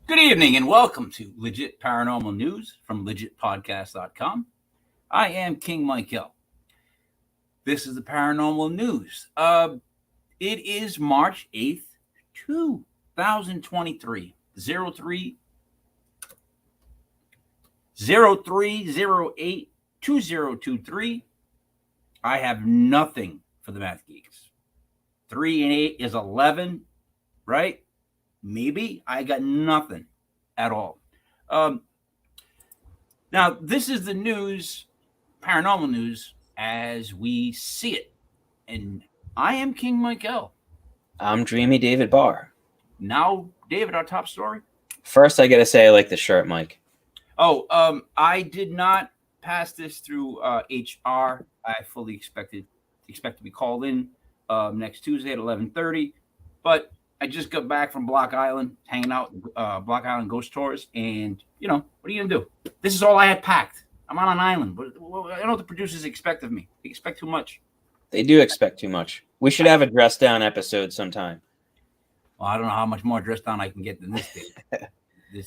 Good evening and welcome to Legit Paranormal News from legitpodcast.com. I am King Michael. This is the Paranormal News. It is March 8th, 2023, 0308 2023. I have nothing for the math geeks. 3 and 8 is 11, right? Maybe. I got nothing at all. Now, this is the news, paranormal news, as we see it. And I am King Michael. I'm Dreamy David Barr. Now, David, our top story. First, I got to say I like the shirt, Mike. Oh, I did not pass this through HR. I fully expect to be called in next Tuesday at 11:30. But I just got back from Block Island, hanging out Block Island ghost tours, and what are you gonna do? This is all I had packed. I'm on an island. I don't know what the producers expect of me. They expect too much. They do expect too much. We should have a dress down episode sometime. Well, I don't know how much more dress down I can get than this, Dave.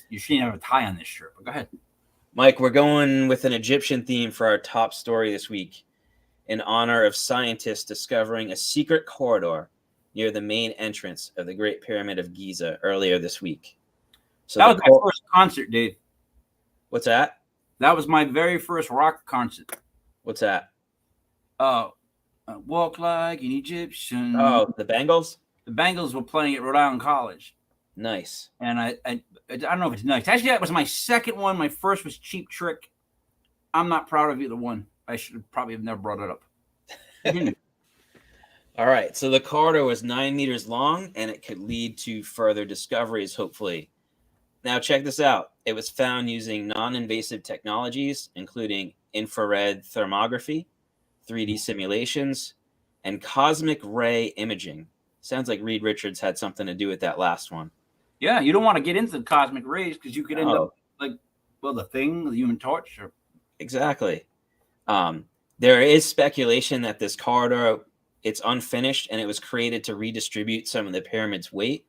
You shouldn't have a tie on this shirt, but go ahead. Mike, we're going with an Egyptian theme for our top story this week in honor of scientists discovering a secret corridor near the main entrance of the Great Pyramid of Giza earlier this week. So that was my first concert, Dave. What's that? That was my very first rock concert. What's that? Walk Like an Egyptian. Oh, the Bengals? The Bengals were playing at Rhode Island College. Nice. And I don't know if it's nice. Actually, that was my second one. My first was Cheap Trick. I'm not proud of either one. I should probably have never brought it up. All right. So the corridor was 9 meters long, and it could lead to further discoveries, hopefully. Now, check this out. It was found using non-invasive technologies, including infrared thermography, 3D simulations, and cosmic ray imaging. Sounds like Reed Richards had something to do with that last one. Yeah, you don't want to get into the cosmic rays because you could end up like, the Thing, the Human Torch. Exactly. There is speculation that this corridor, it's unfinished and it was created to redistribute some of the pyramid's weight,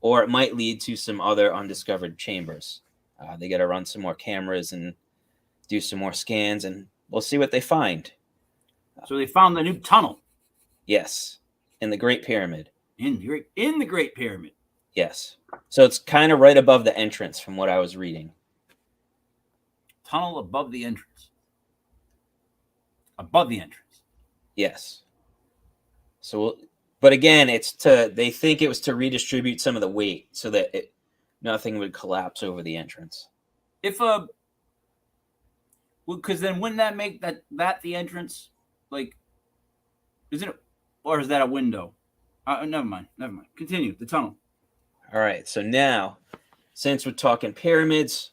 or it might lead to some other undiscovered chambers. They got to run some more cameras and do some more scans, and we'll see what they find. So they found the new tunnel. Yes, in the Great Pyramid. In the Great Pyramid. Yes. So it's kind of right above the entrance from what I was reading. Tunnel above the entrance. Above the entrance. Yes. So, but again, they think it was to redistribute some of the weight so that nothing would collapse over the entrance. Because then wouldn't that make that the entrance? Like, isn't it? Or is that a window? Never mind. Continue. The tunnel. All right. So now, since we're talking pyramids,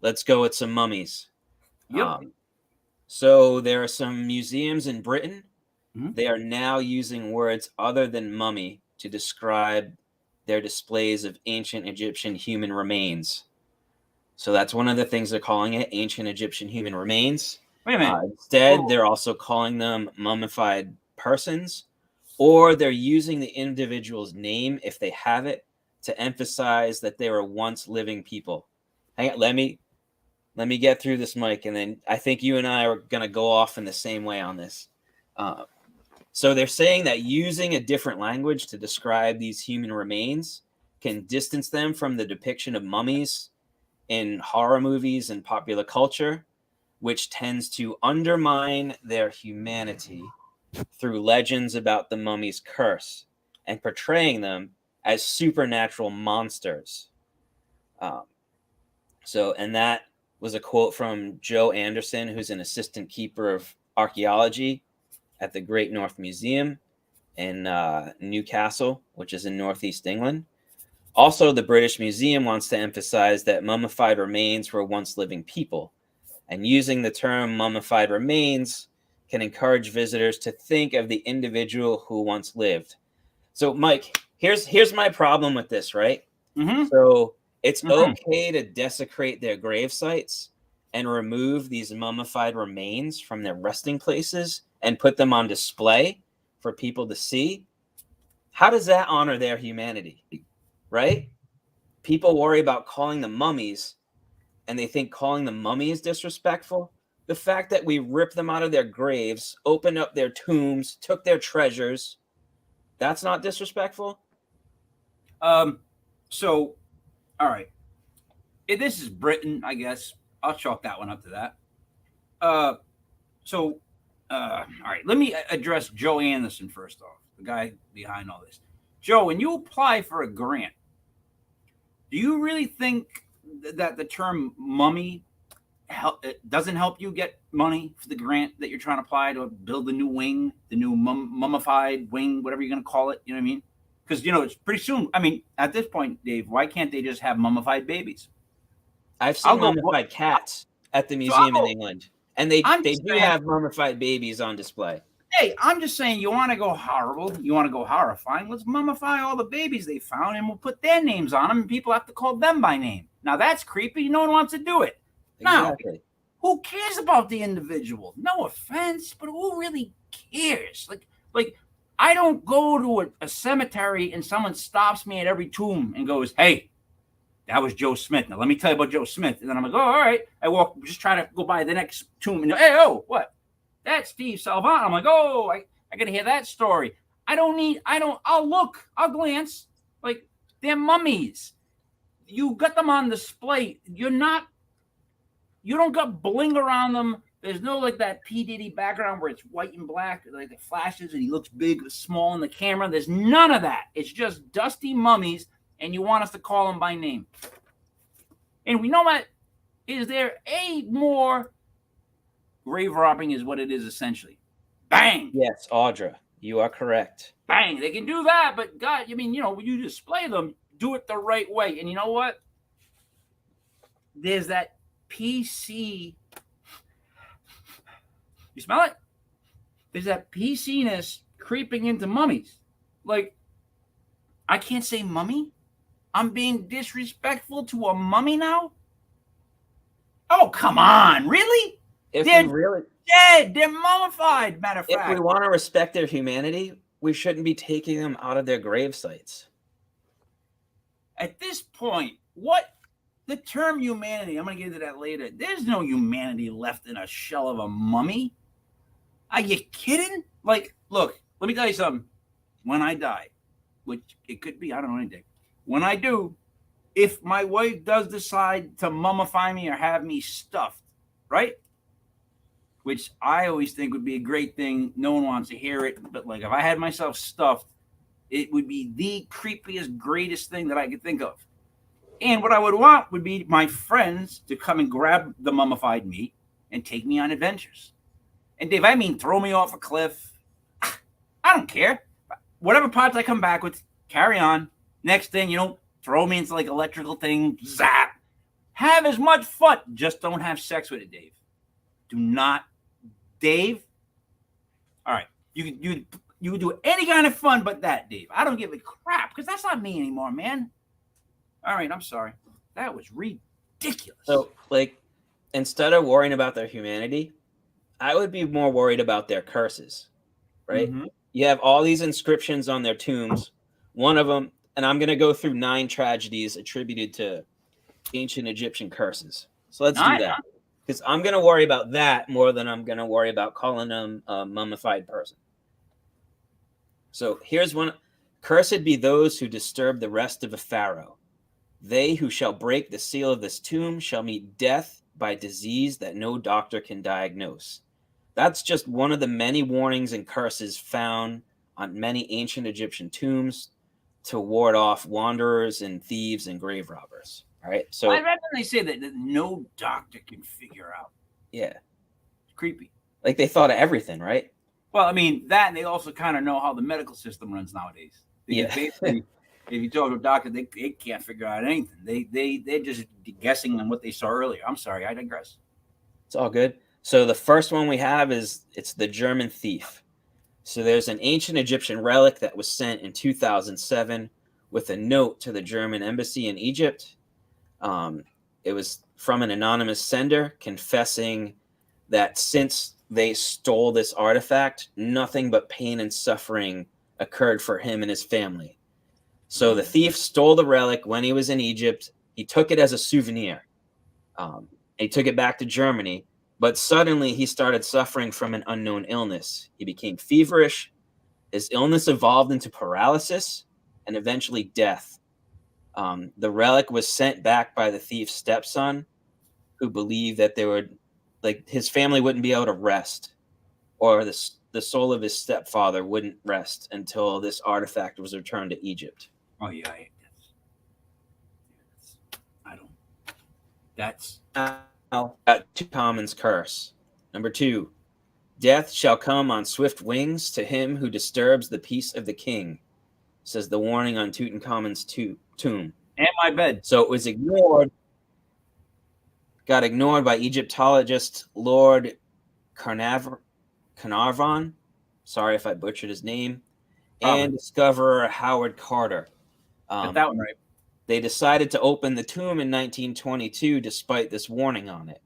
let's go with some mummies. Yep. So there are some museums in Britain. Mm-hmm. They are now using words other than mummy to describe their displays of ancient Egyptian human remains. So that's one of the things they're calling it, ancient Egyptian human remains. Wait a minute. Instead, they're also calling them mummified persons, or they're using the individual's name, if they have it, to emphasize that they were once living people. Hang on, let me get through this, Mike, and then I think you and I are going to go off in the same way on this. So they're saying that using a different language to describe these human remains can distance them from the depiction of mummies in horror movies and popular culture, which tends to undermine their humanity through legends about the mummy's curse and portraying them as supernatural monsters. And that was a quote from Joe Anderson, who's an assistant keeper of archaeology at the Great North Museum in Newcastle, which is in Northeast England. Also, the British Museum wants to emphasize that mummified remains were once living people, and using the term mummified remains can encourage visitors to think of the individual who once lived. So, Mike, here's my problem with this, right? Mm-hmm. So it's okay to desecrate their grave sites and remove these mummified remains from their resting places and put them on display for people to see. How does that honor their humanity, right? people worry about calling them mummies, and they think calling them mummy is disrespectful. The fact that we ripped them out of their graves, opened up their tombs, took their treasures, that's not disrespectful? So, all right. This is Britain, I guess. I'll chalk that one up to that. Uh, so, all right. Let me address Joe Anderson first off, the guy behind all this. Joe, when you apply for a grant, do you really think that the term mummy doesn't help you get money for the grant that you're trying to apply to build the new wing, the new mummified wing, whatever you're going to call it? You know what I mean? Because, it's pretty soon. I mean, at this point, Dave, why can't they just have mummified babies? I've seen mummified cats at the museum in England, and they do have mummified babies on display. Hey, I'm just saying, you want to go horrible, you want to go horrifying, let's mummify all the babies they found, and we'll put their names on them, and people have to call them by name. Now, that's creepy. No one wants to do it. Exactly. Now, who cares about the individual? No offense, but who really cares? Like I don't go to a cemetery and someone stops me at every tomb and goes, "Hey, that was Joe Smith. Now let me tell you about Joe Smith." And then I'm like, "Oh, all right." I walk, just try to go by the next tomb, and hey, oh, what? That's Steve Salvant. I'm like, "Oh, I got to hear that story." I'll look, I'll glance. Like, they're mummies. You got them on display. You don't got bling around them. There's no like that P. Diddy background where it's white and black, like it flashes and he looks big, small in the camera. There's none of that. It's just dusty mummies, and you want us to call them by name. And we know what? Is there a more grave robbing is what it is essentially. Bang! Yes, Audra, you are correct. Bang! They can do that, but God, I mean, when you display them, do it the right way. And you know what? There's that PC. You smell it? There's that PC-ness creeping into mummies. Like, I can't say mummy? I'm being disrespectful to a mummy now? Oh, come on. Really? They're dead. They're mummified, matter of fact. If we want to respect their humanity, we shouldn't be taking them out of their grave sites. At this point, what? The term humanity, I'm going to get into that later. There's no humanity left in a shell of a mummy. Are you kidding? Like, look, let me tell you something. When I die, which it could be, I don't know anything. When I do, if my wife does decide to mummify me or have me stuffed, right? Which I always think would be a great thing. No one wants to hear it. But like, if I had myself stuffed, it would be the creepiest, greatest thing that I could think of. And what I would want would be my friends to come and grab the mummified meat and take me on adventures. And Dave, I mean, throw me off a cliff. I don't care. Whatever parts I come back with, carry on. Next thing, throw me into like electrical thing, zap. Have as much fun. Just don't have sex with it, Dave. Do not, Dave. All right, you do any kind of fun but that, Dave. I don't give a crap because that's not me anymore, man. All right, I'm sorry. That was ridiculous. So, like, instead of worrying about their humanity, I would be more worried about their curses, right? Mm-hmm. You have all these inscriptions on their tombs. One of them, and I'm going to go through 9 tragedies attributed to ancient Egyptian curses. So let's do that. Because I'm going to worry about that more than I'm going to worry about calling them a mummified person. So here's one. Cursed be those who disturb the rest of a pharaoh. They who shall break the seal of this tomb shall meet death by disease that no doctor can diagnose. That's just one of the many warnings and curses found on many ancient Egyptian tombs to ward off wanderers and thieves and grave robbers. All right. So I read when they say that no doctor can figure out. Yeah. It's creepy. Like they thought of everything, right? Well, I mean, that and they also kind of know how the medical system runs nowadays. Basically, if you talk to a doctor, they can't figure out anything. They're just guessing on what they saw earlier. I'm sorry, I digress. It's all good. So the first one we have it's the German thief. So there's an ancient Egyptian relic that was sent in 2007 with a note to the German embassy in Egypt. It was from an anonymous sender confessing that since they stole this artifact, nothing but pain and suffering occurred for him and his family. So the thief stole the relic when he was in Egypt. He took it as a souvenir. He took it back to Germany, but suddenly he started suffering from an unknown illness. He became feverish. His illness evolved into paralysis and eventually death. The relic was sent back by the thief's stepson, who believed that his family wouldn't be able to rest, or the soul of his stepfather wouldn't rest until this artifact was returned to Egypt. Oh yeah, I don't. That's Now, Tutankhamun's curse. Number 2, death shall come on swift wings to him who disturbs the peace of the king, says the warning on Tutankhamun's tomb. and my bed. So it was got ignored by Egyptologist Lord Carnarvon. Sorry if I butchered his name. And discoverer Howard Carter. Get that one right. They decided to open the tomb in 1922 despite this warning on it.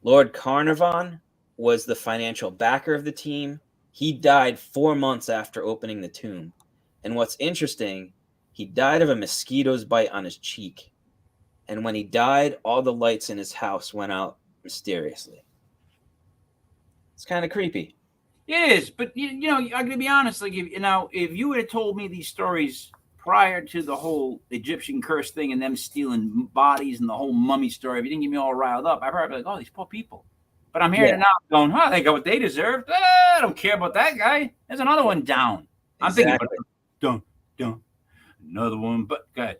Lord Carnarvon was the financial backer of the team. He died 4 months after opening the tomb. And what's interesting, he died of a mosquito's bite on his cheek. And when he died, all the lights in his house went out mysteriously. It's kind of creepy. It is, but you know, I'm gonna be honest. Like, if you would have told me these stories prior to the whole Egyptian curse thing and them stealing bodies and the whole mummy story, if you didn't get me all riled up, I'd probably be like, "Oh, these poor people." But I'm hearing it now, going, "Huh? They got what they deserved. I don't care about that guy. There's another one down." I'm thinking, don't, another one. But go ahead.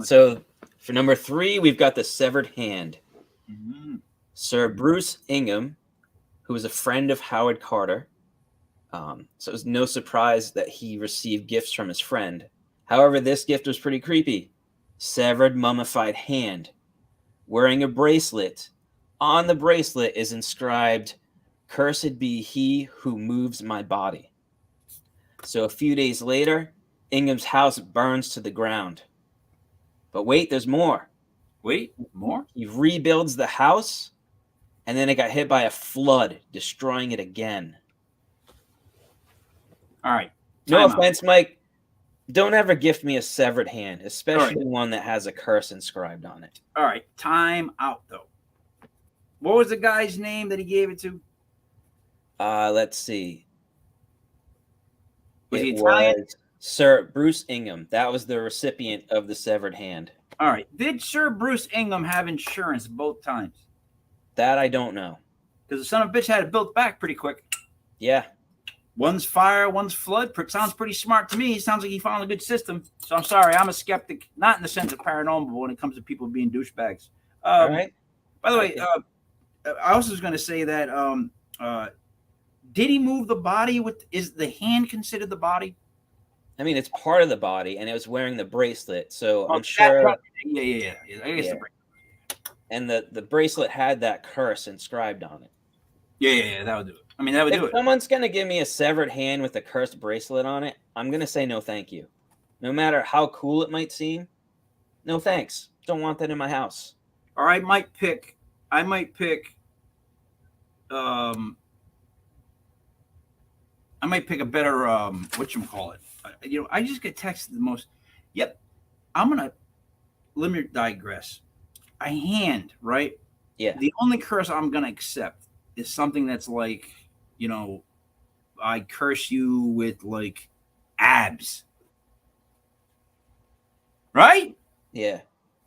So for number 3, we've got the severed hand. Mm-hmm. Sir Bruce Ingham, who was a friend of Howard Carter. So it was no surprise that he received gifts from his friend. However, this gift was pretty creepy. Severed mummified hand. Wearing a bracelet. On the bracelet is inscribed, "Cursed be he who moves my body." So a few days later, Ingham's house burns to the ground. But wait, there's more. Wait, more? He rebuilds the house, and then it got hit by a flood, destroying it again. All right. No offense, Mike. Don't ever gift me a severed hand, especially one that has a curse inscribed on it. All right. Time out, though. What was the guy's name that he gave it to? Let's see. Was he Italian? Was Sir Bruce Ingham. That was the recipient of the severed hand. All right. Did Sir Bruce Ingham have insurance both times? That I don't know. Because the son of a bitch had it built back pretty quick. Yeah. One's fire, one's flood. Sounds pretty smart to me. Sounds like he found a good system. So I'm sorry. I'm a skeptic, not in the sense of paranormal, but when it comes to people being douchebags. All right. By the way, I also was going to say that did he move the body is the hand considered the body? I mean, it's part of the body, and it was wearing the bracelet, so I'm sure. Yeah. I guess the bracelet. And the bracelet had that curse inscribed on it. Yeah, that would do it. I mean, that would do it. If someone's going to give me a severed hand with a cursed bracelet on it, I'm going to say no thank you. No matter how cool it might seem, no thanks. Don't want that in my house. Or I might pick a better whatchamacallit. I just get texted the most. Yep. Let me digress. A hand, right? Yeah. The only curse I'm gonna accept is something that's like, I curse you with like abs. Right? Yeah.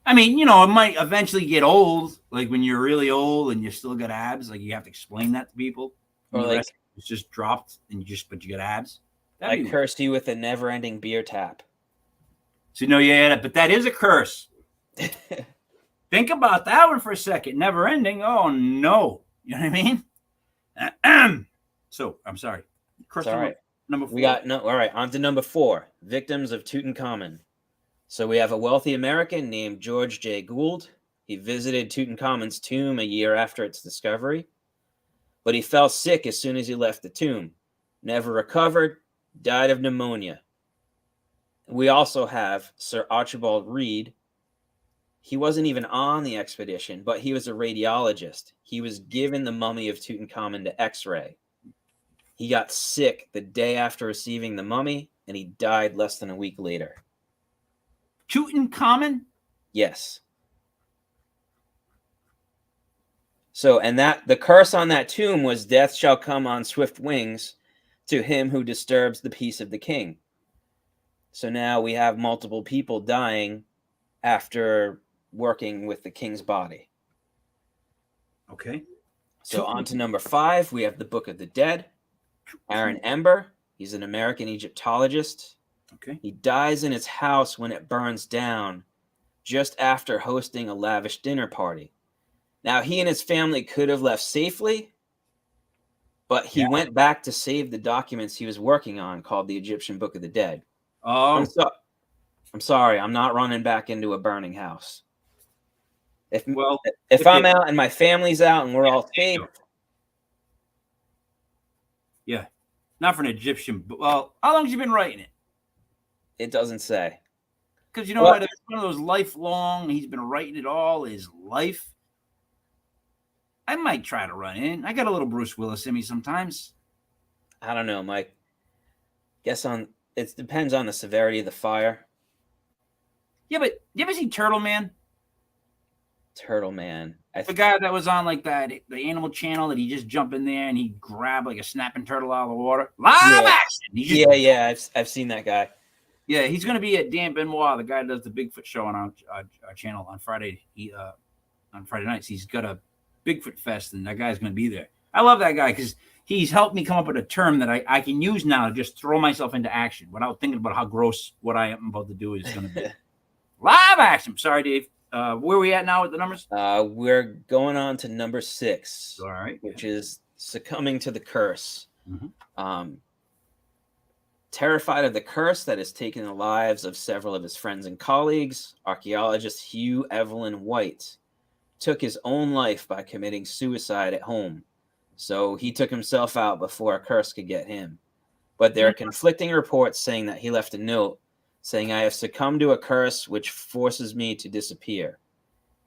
I mean, it might eventually get old, like when you're really old and you still got abs, like you have to explain that to people. Or like it's just dropped and but you got abs. I cursed you with a never-ending beer tap. So but that is a curse. Think about that one for a second. Never ending. Oh no. You know what I mean? So I'm sorry. Curse number 4. All right, on to number 4. Victims of Tutankhamun. So we have a wealthy American named George J. Gould. He visited Tutankhamun's tomb a year after its discovery, but he fell sick as soon as he left the tomb. Never recovered, died of pneumonia. We also have Sir Archibald Reed. He wasn't even on the expedition, but he was a radiologist. He was given the mummy of Tutankhamun to X-ray. He got sick the day after receiving the mummy, and he died less than a week later. Tutankhamun? Yes. So, and that the curse on that tomb was death shall come on swift wings to him who disturbs the peace of the king. So now we have multiple people dying after working with the king's body. Okay. So on to number 5, we have the Book of the Dead. Aaron Ember, he's an American Egyptologist. Okay. He dies in his house when it burns down just after hosting a lavish dinner party. Now, he and his family could have left safely, but he went back to save the documents he was working on called the Egyptian Book of the Dead. Oh. I'm sorry, I'm not running back into a burning house. If if I'm out and my family's out and we're all safe. Yeah. Not for an Egyptian. Well, how long have you been writing it? It doesn't say. Because you know what? It's one of those lifelong, he's been writing it all his life. I might try to run in. I got a little Bruce Willis in me sometimes. I don't know, Mike. Guess it depends on the severity of the fire. Yeah, but you ever see Turtle Man? Turtle Man. The guy that was on like that, the Animal Channel, that he just jump in there and he grab like a snapping turtle out of the water. Live action. I've seen that guy. Yeah, he's going to be at Dan Benoit, the guy that does the Bigfoot show on our channel on Friday. On Friday nights, he's got a Bigfoot fest, and that guy's going to be there. I love that guy because he's helped me come up with a term that I can use now to just throw myself into action without thinking about how gross what I am about to do is going to be. Live action. Sorry, Dave. Where are we at now with the numbers? We're going on to number 6. All right. Which is succumbing to the curse. Mm-hmm. Terrified of the curse that has taken the lives of several of his friends and colleagues, archaeologist Hugh Evelyn White took his own life by committing suicide at home. So he took himself out before a curse could get him. But there are conflicting reports saying that he left a note saying, I have succumbed to a curse which forces me to disappear.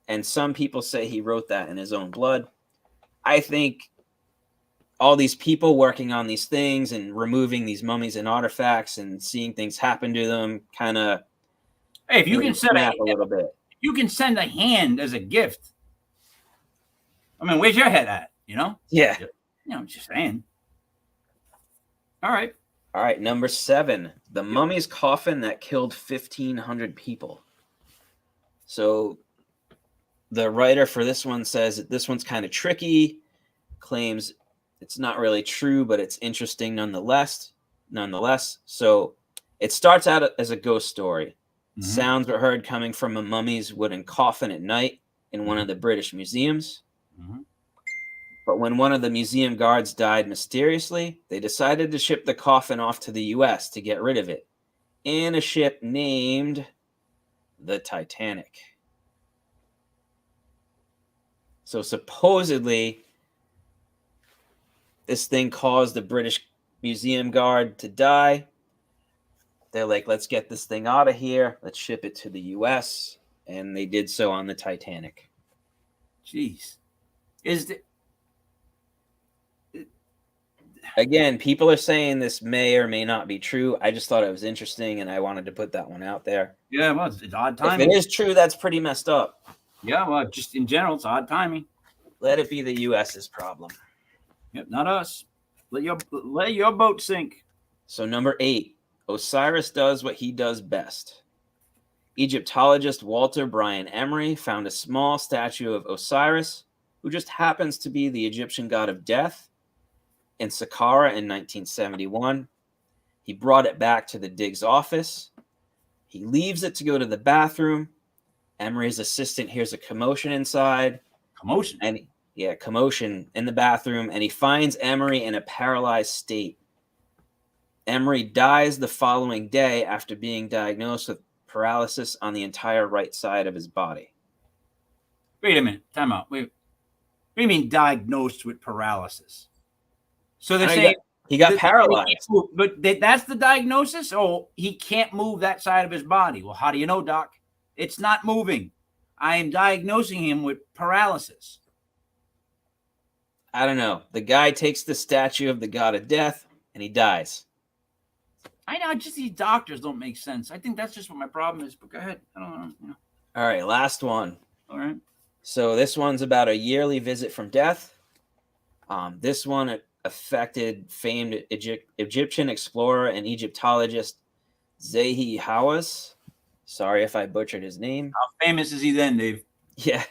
And some people say he wrote that in his own blood. I think all these people working on these things and removing these mummies and artifacts and seeing things happen to them kind of if you can send a little bit. You can send a hand as a gift. I mean, where's your head at? You know? Yeah. Just saying. All right. Number 7, the mummy's coffin that killed 1,500 people. So the writer for this one says that this one's kind of tricky, claims it's not really true, but it's interesting nonetheless. So it starts out as a ghost story. Mm-hmm. Sounds were heard coming from a mummy's wooden coffin at night in one of the British museums. Mm-hmm. But when one of the museum guards died mysteriously, they decided to ship the coffin off to the U.S. to get rid of it in a ship named the Titanic. So supposedly, this thing caused the British museum guard to die. They're like, let's get this thing out of here. Let's ship it to the U.S. And they did so on the Titanic. Jeez. Again, people are saying this may or may not be true. I just thought it was interesting, and I wanted to put that one out there. Yeah, well, it's odd timing. If it is true, that's pretty messed up. Yeah, well, just in general, it's odd timing. Let it be the U.S.'s problem. Yep, not us. Let your boat sink. So number 8, Osiris does what he does best. Egyptologist Walter Bryan Emery found a small statue of Osiris, who just happens to be the Egyptian god of death, in Saqqara in 1971. He brought it back to the Diggs office. He leaves it to go to the bathroom. Emery's assistant hears a commotion inside. Commotion in the bathroom, and he finds Emery in a paralyzed state. Emery dies the following day after being diagnosed with paralysis on the entire right side of his body. Wait a minute. Time out. Wait. What do you mean diagnosed with paralysis? So they're saying he got paralyzed. But that's the diagnosis? Oh, he can't move that side of his body. Well, how do you know, Doc? It's not moving. I am diagnosing him with paralysis. I don't know. The guy takes the statue of the god of death and he dies. I know, just these doctors don't make sense. I think that's just what my problem is. But go ahead. I don't know. All right, last one. All right. So this one's about a yearly visit from death. This one affected famed Egyptian explorer and Egyptologist Zahi Hawass. Sorry if I butchered his name. How famous is he then, Dave? Yeah.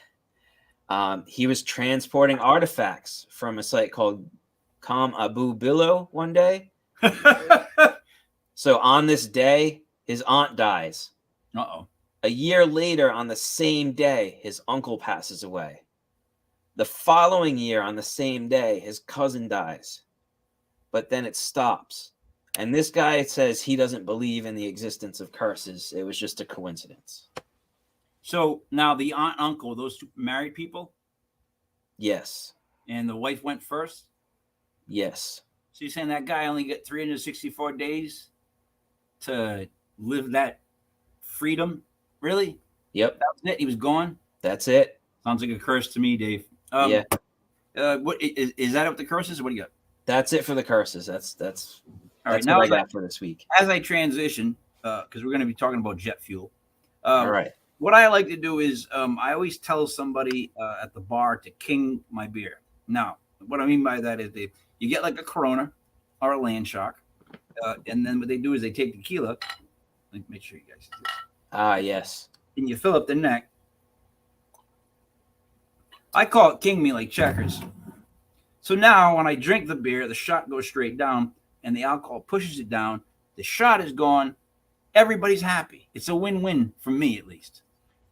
He was transporting artifacts from a site called Kam Abu Bilo one day. So on this day, his aunt dies. Uh-oh. A year later, on the same day, his uncle passes away. The following year, on the same day, his cousin dies. But then it stops. And this guy says he doesn't believe in the existence of curses. It was just a coincidence. So now the aunt and uncle, those two married people? Yes. And the wife went first? Yes. So you're saying that guy only got 364 days to live that freedom? Really? Yep. That was it? He was gone? That's it. Sounds like a curse to me, Dave. Yeah. What is that what the curse is? What do you got? That's it for the curses. That's All right, what I got for this week. As I transition, because we're going to be talking about jet fuel. All right. What I like to do is I always tell somebody at the bar to king my beer. Now, what I mean by that is you get like a Corona or a Land Shark, and then what they do is they take tequila. Let me make sure you guys see this. Ah, yes. And you fill up the neck. I call it king me like checkers. So now when I drink the beer, the shot goes straight down and the alcohol pushes it down. The shot is gone. Everybody's happy. It's a win-win for me, at least.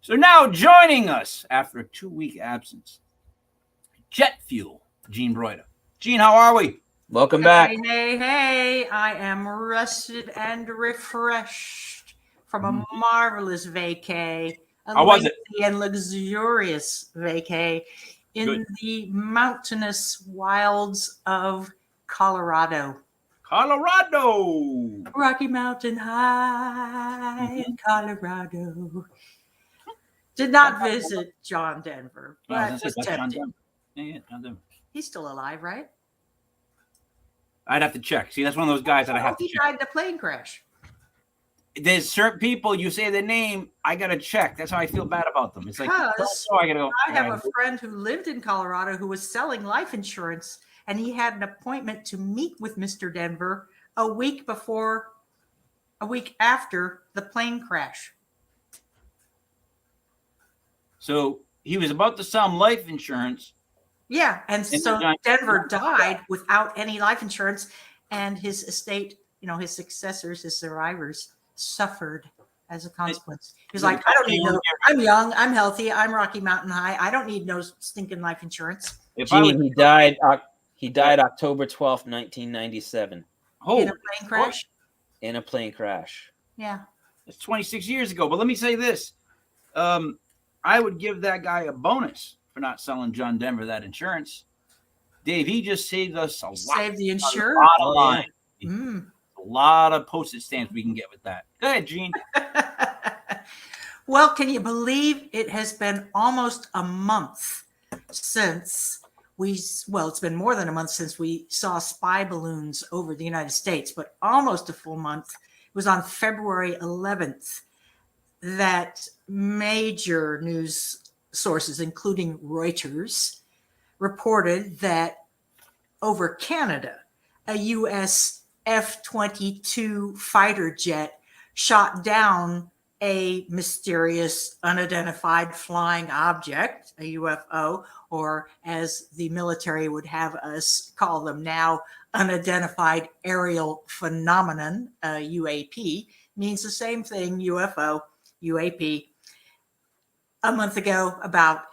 So now joining us after a 2-week absence, jet fuel, Gene Broida. Gene, how are we? Welcome back. Hey. I am rested and refreshed from a marvelous vacay. How was it? And luxurious vacay in the mountainous wilds of Colorado. Colorado. Rocky Mountain High in Colorado. Did not visit John Denver, but was tempted. Yeah, John Denver. He's still alive, right? I'd have to check. See, that's one of those guys that I have to He check. died in a plane crash. There's certain people, you say their name, I got to check. That's how I feel bad about them. It's like, Because I got to go. I have a friend who lived in Colorado who was selling life insurance, and he had an appointment to meet with Mr. Denver a week after the plane crash. So he was about to sell life insurance. Yeah, and so Denver died without any life insurance, and his estate, his successors, his survivors, suffered as a consequence. He's like, I don't need no, I'm young, I'm healthy, I'm Rocky Mountain High. I don't need no stinking life insurance. Gene, he died October 12th, 1997. In a plane crash? In a plane crash. Yeah. It's 26 years ago. But let me say this. I would give that guy a bonus for not selling John Denver that insurance. Dave, he just saved us a lot. Saved the insurer? A lot of postage stamps we can get with that. Go ahead, Gene. Well, can you believe it has been almost a month since it's been more than a month since we saw spy balloons over the United States, but almost a full month. It was on February 11th that major news sources, including Reuters, reported that over Canada, a U.S. F-22 fighter jet shot down a mysterious unidentified flying object, a UFO, or as the military would have us call them now, unidentified aerial phenomenon, UAP, means the same thing, UFO, UAP. A month ago, about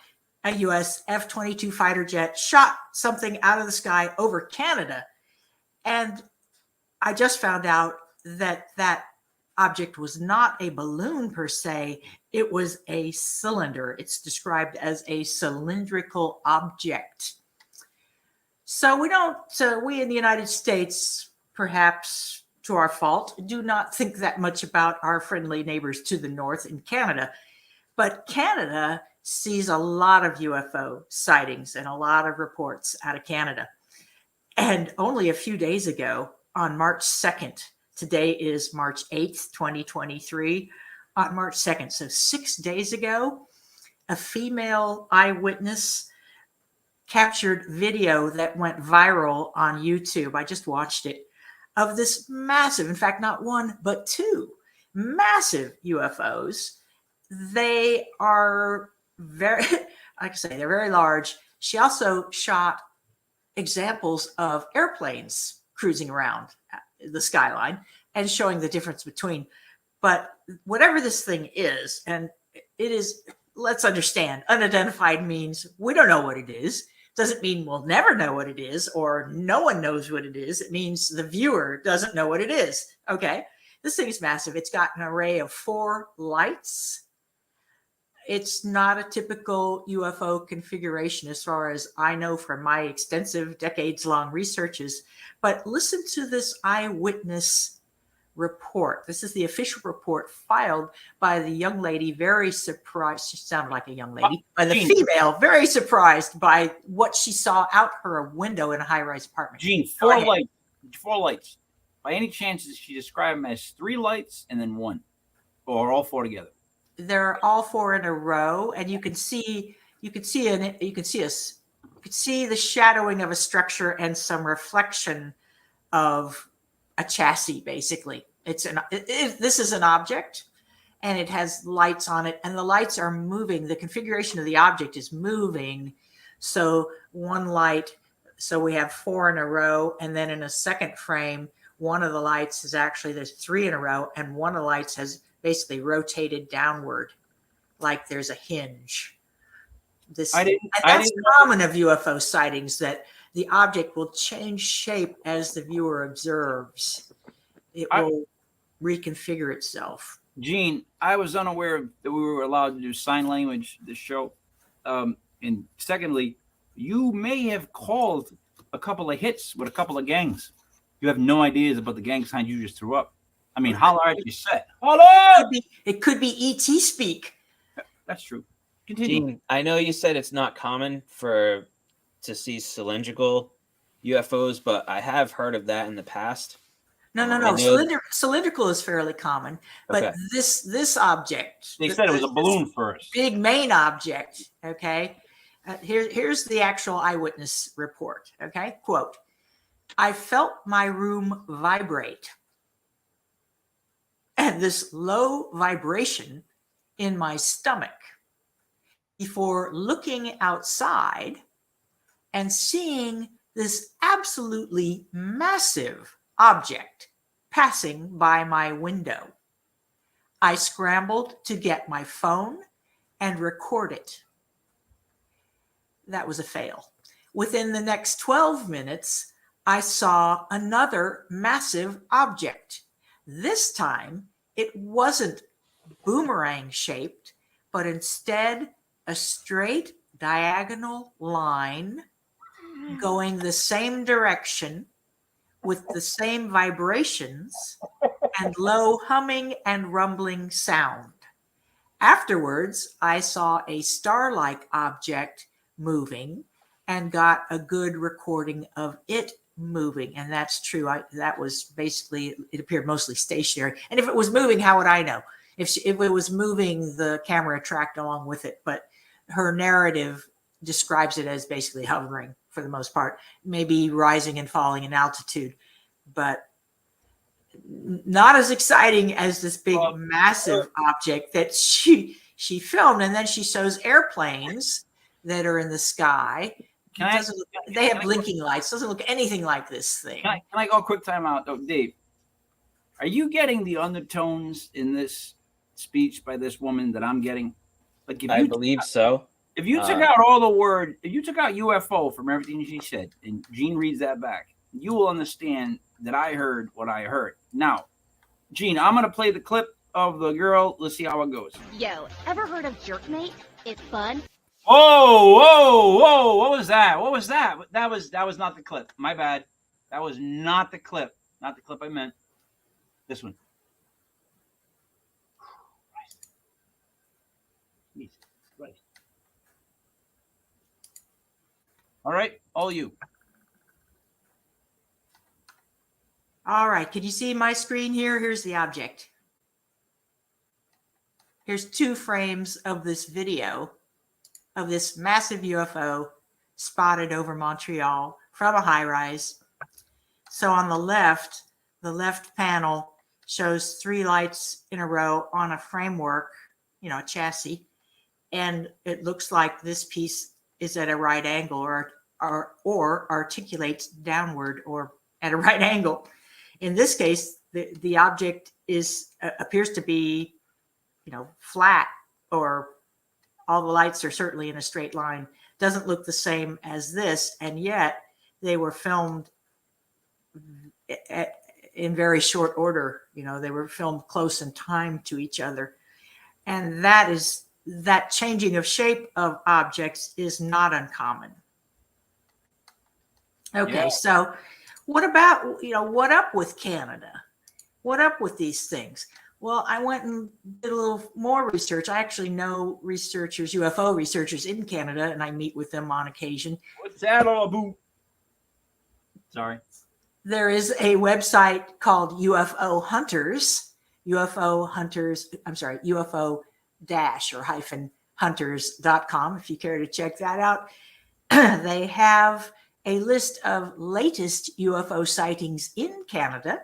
a U.S. F-22 fighter jet shot something out of the sky over Canada. And I just found out that object was not a balloon per se. It was a cylinder. It's described as a cylindrical object. So we in the United States, perhaps to our fault, do not think that much about our friendly neighbors to the north in Canada. But Canada sees a lot of UFO sightings and a lot of reports out of Canada. And only a few days ago, on March 2nd, today is March 8th, 2023, on March 2nd, so 6 days ago, a female eyewitness captured video that went viral on YouTube. I just watched it, of this massive, in fact, not one, but two massive UFOs. They are very, like I say, they're very large. She also shot examples of airplanes cruising around the skyline and showing the difference between. But whatever this thing is, and it is, let's understand, unidentified means we don't know what it is. Doesn't mean we'll never know what it is or no one knows what it is. It means the viewer doesn't know what it is. Okay. This thing is massive. It's got an array of 4 lights. It's not a typical UFO configuration as far as I know from my extensive decades-long researches. But listen to this eyewitness report. This is the official report filed by the young lady, very surprised. She sounded like a young lady. By the female, very surprised by what she saw out her window in a high-rise apartment. Gene, 4 lights. 4 lights. By any chance, does she describe them as 3 lights and then 1? Or all 4 together? They're all 4 in a row, and you can see the shadowing of a structure and some reflection of a chassis. Basically, this is an object, and it has lights on it, and the lights are moving. The configuration of the object is moving. So one light, so we have 4 in a row, and then in a second frame, one of the lights is actually, there's 3 in a row, and one of the lights has basically rotated downward, like there's a hinge. That's common of UFO sightings, that the object will change shape as the viewer observes. It will reconfigure itself. Gene, I was unaware that we were allowed to do sign language this show. And secondly, you may have called a couple of hits with a couple of gangs. You have no ideas about the gang signs you just threw up. I mean, holler at your set. Holler! It could be ET speak. That's true. Continue. Gene, I know you said it's not common to see cylindrical UFOs, but I have heard of that in the past. No. Cylindrical is fairly common, but okay. This object. They said it was a balloon first. Big main object. Okay. Here's the actual eyewitness report. Okay. Quote: I felt my room vibrate, and this low vibration in my stomach, before looking outside and seeing this absolutely massive object passing by my window. I scrambled to get my phone and record it. That was a fail. Within the next 12 minutes, I saw another massive object. This time, it wasn't boomerang shaped, but instead a straight diagonal line going the same direction with the same vibrations and low humming and rumbling sound. Afterwards, I saw a star-like object moving and got a good recording of it moving. And that's true. That was basically, it appeared mostly stationary. And if it was moving, how would I know? If it was moving, the camera tracked along with it. But her narrative describes it as basically hovering for the most part, maybe rising and falling in altitude, but not as exciting as this big, massive object that she filmed. And then she shows airplanes that are in the sky. They have blinking lights. Doesn't look anything like this thing. Can I go a quick time out? Oh, Dave, are you getting the undertones in this speech by this woman that I'm getting? Like, I believe so. If you took out if you took out UFO from everything she said, and Gene reads that back, you will understand that I heard what I heard. Now, Gene, I'm going to play the clip of the girl. Let's see how it goes. Yo, ever heard of Jerkmate? It's fun. Whoa! What was that? That was not the clip. My bad. That was not the clip. Not the clip I meant. This one. Jesus Christ. All right, all you. All right, can you see my screen here? Here's the object. Here's 2 frames of this video of this massive UFO spotted over Montreal from a high rise. So on the left panel shows 3 lights in a row on a framework, a chassis. And it looks like this piece is at a right angle or articulates downward or at a right angle. In this case, the object appears to be, flat, or all the lights are certainly in a straight line. Doesn't look the same as this, and yet they were filmed in very short order. They were filmed close in time to each other, and that changing of shape of objects is not uncommon. Okay, Yeah. So what about, what up with Canada? What up with these things? Well, I went and did a little more research. I actually know UFO researchers in Canada, and I meet with them on occasion. What's that all about? Sorry. There is a website called UFO Hunters, UFO -hunters.com, if you care to check that out. They have a list of latest UFO sightings in Canada.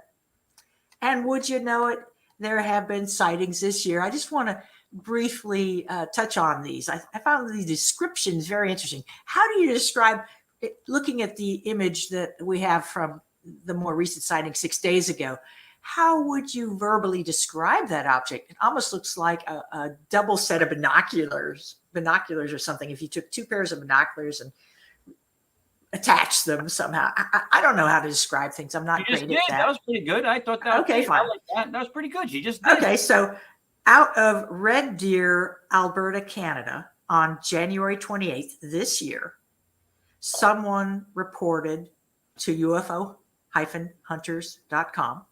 And would you know it, there have been sightings this year. I just want to briefly touch on these. I found the descriptions very interesting. How do you describe it, looking at the image that we have from the more recent sighting 6 days ago? How would you verbally describe that object? It almost looks like a double set of binoculars or something. If you took 2 pairs of binoculars and attached them somehow. I don't know how to describe things. I'm not You just great at did. that. That was pretty good. I thought that. Okay, was fine. I like that. That was pretty good. You just did. Okay, so out of Red Deer, Alberta, Canada, on January 28th this year, someone reported to UFO-hunters.com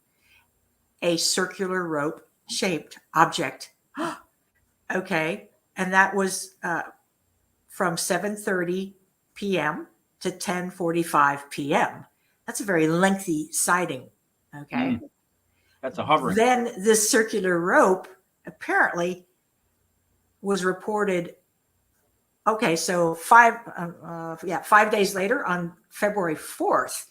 a circular rope shaped object. Okay, and that was from 7:30 p.m. to 10:45 p.m. That's a very lengthy sighting. Okay. That's a hovering. Then this circular rope apparently was reported. Okay, so 5 days later, on February 4th,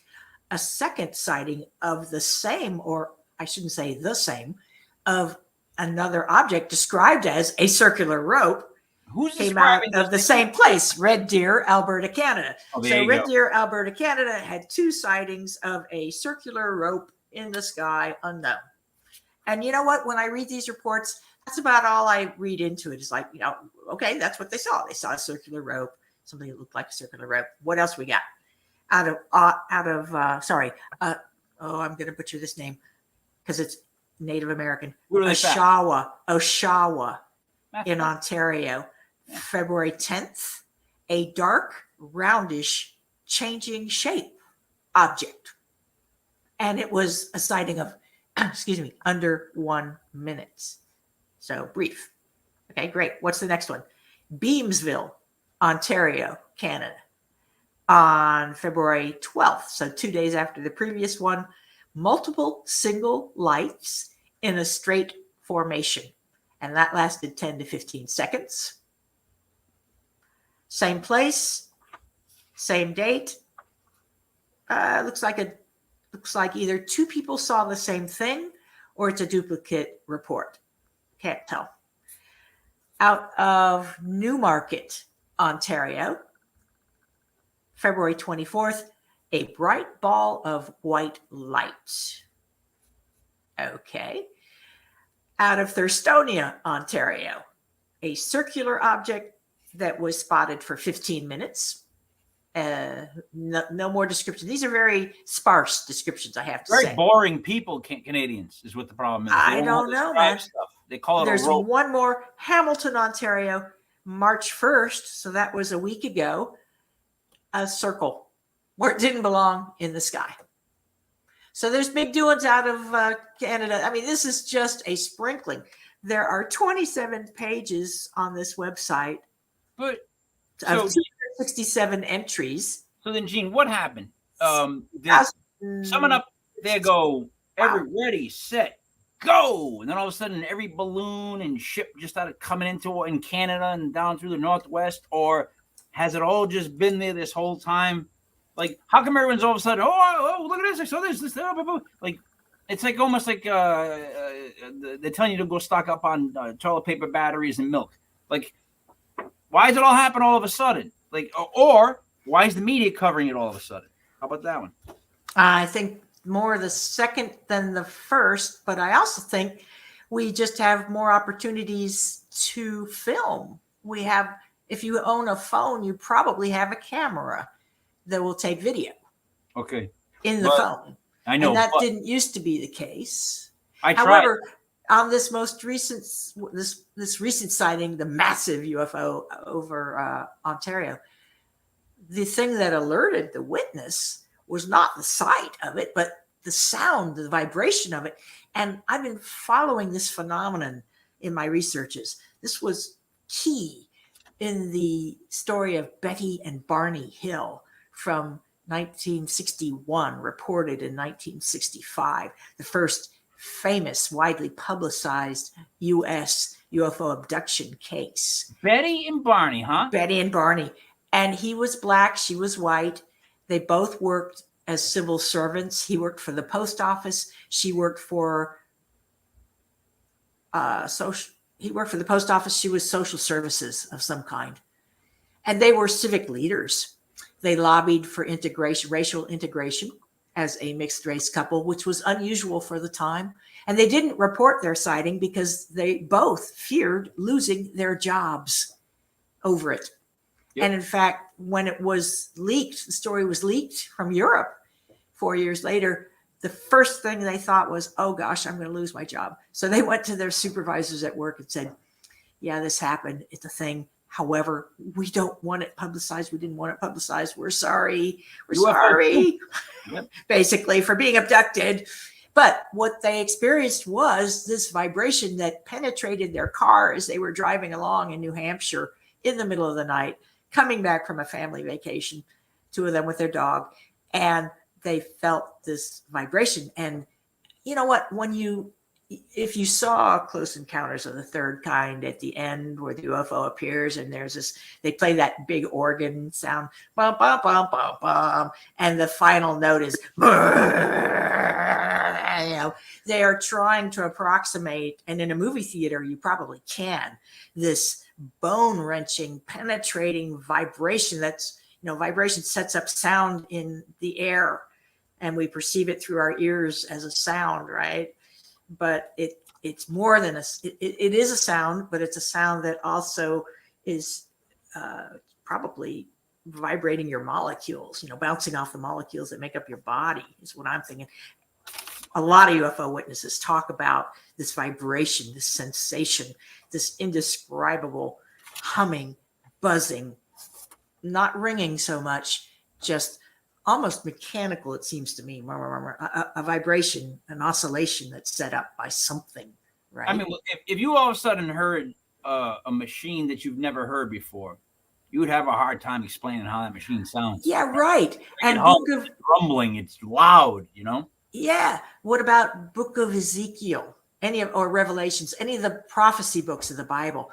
a second sighting of the same, or I shouldn't say the same, of another object described as a circular rope Who's came out describing of the this? same place, Red Deer, Alberta, Canada. Oh, there So you Red go. Deer, Alberta, Canada had 2 sightings of a circular rope in the sky, unknown. And you know what? When I read these reports, that's about all I read into it. It's like, okay, that's what they saw. They saw a circular rope, something that looked like a circular rope. What else we got? I'm going to butcher this name because it's Native American. Really fast. Oshawa in Ontario. February 10th, a dark, roundish, changing shape object. And it was a sighting of, under 1 minute. So brief. Okay, great. What's the next one? Beamsville, Ontario, Canada. On February 12th, so 2 days after the previous one, multiple single lights in a straight formation. And that lasted 10 to 15 seconds. Same place, same date. Looks like either 2 people saw the same thing or it's a duplicate report. Can't tell. Out of Newmarket, Ontario, February 24th, a bright ball of white light. Okay. Out of Thurstonia, Ontario, a circular object that was spotted for 15 minutes. No more description. These are very sparse descriptions, I have to say. Very boring people, Canadians, is what the problem is. I don't know, man. Stuff. They call it There's a rope. one more, Hamilton, Ontario, March 1st. So that was a week ago. A circle where it didn't belong in the sky. So there's big doings out of Canada. I mean, this is just a sprinkling. There are 27 pages on this website But of 267 entries. So then, Gene, what happened? That's- Summon up, there go, every ready, set, go. And then all of a sudden, every balloon and ship just started coming into in Canada and down through the Northwest, or has it all just been there this whole time? Like, how come everyone's all of a sudden, oh look at this, I saw this, blah, blah, blah. Like, it's like almost like they're telling you to go stock up on toilet paper, batteries, and milk. Like, why does it all happen all of a sudden? Like, or why is the media covering it all of a sudden? How about that one? I think more the second than the first, but I also think we just have more opportunities to film. We have, if you own a phone, you probably have a camera that will take video. Okay. In the phone. I know. And that didn't used to be the case. I tried. However, on this most recent, this recent sighting, the massive UFO over Ontario, the thing that alerted the witness was not the sight of it, but the sound, the vibration of it. And I've been following this phenomenon in my researches. This was key in the story of Betty and Barney Hill from 1961, reported in 1965, the first famous, widely publicized U.S. UFO abduction case. Betty and Barney, huh? Betty and Barney. And he was black, she was white. They both worked as civil servants. He worked for the post office. She worked for he worked for the post office. She was social services of some kind. And they were civic leaders. They lobbied for integration, racial integration as a mixed race couple, which was unusual for the time. And they didn't report their sighting because they both feared losing their jobs over it. Yep. And in fact, when it was leaked, the story was leaked from Europe 4 years later, the first thing they thought was, oh gosh, I'm going to lose my job. So they went to their supervisors at work and said, yeah, this happened. It's a thing. However, we don't want it publicized. We didn't want it publicized. We're sorry. We're sorry, yep. Basically, for being abducted. But what they experienced was this vibration that penetrated their car as they were driving along in New Hampshire in the middle of the night, coming back from a family vacation, two of them with their dog. And they felt this vibration. And you know what? If you saw Close Encounters of the Third Kind at the end where the UFO appears and there's this, they play that big organ sound, bum, bum, bum, bum, bum, and the final note is, they are trying to approximate, and in a movie theater, you probably can, this bone-wrenching, penetrating vibration that's, vibration sets up sound in the air and we perceive it through our ears as a sound, right? But it's more than it is a sound, but it's a sound that also is probably vibrating your molecules, bouncing off the molecules that make up your body is what I'm thinking. A lot of UFO witnesses talk about this vibration, this sensation, this indescribable humming, buzzing, not ringing so much, just almost mechanical, it seems to me, a vibration, an oscillation that's set up by something, right? I mean, if you all of a sudden heard a machine that you've never heard before, you would have a hard time explaining how that machine sounds. Yeah, right. And it's rumbling, it's loud, Yeah. What about Book of Ezekiel, or Revelations, any of the prophecy books of the Bible,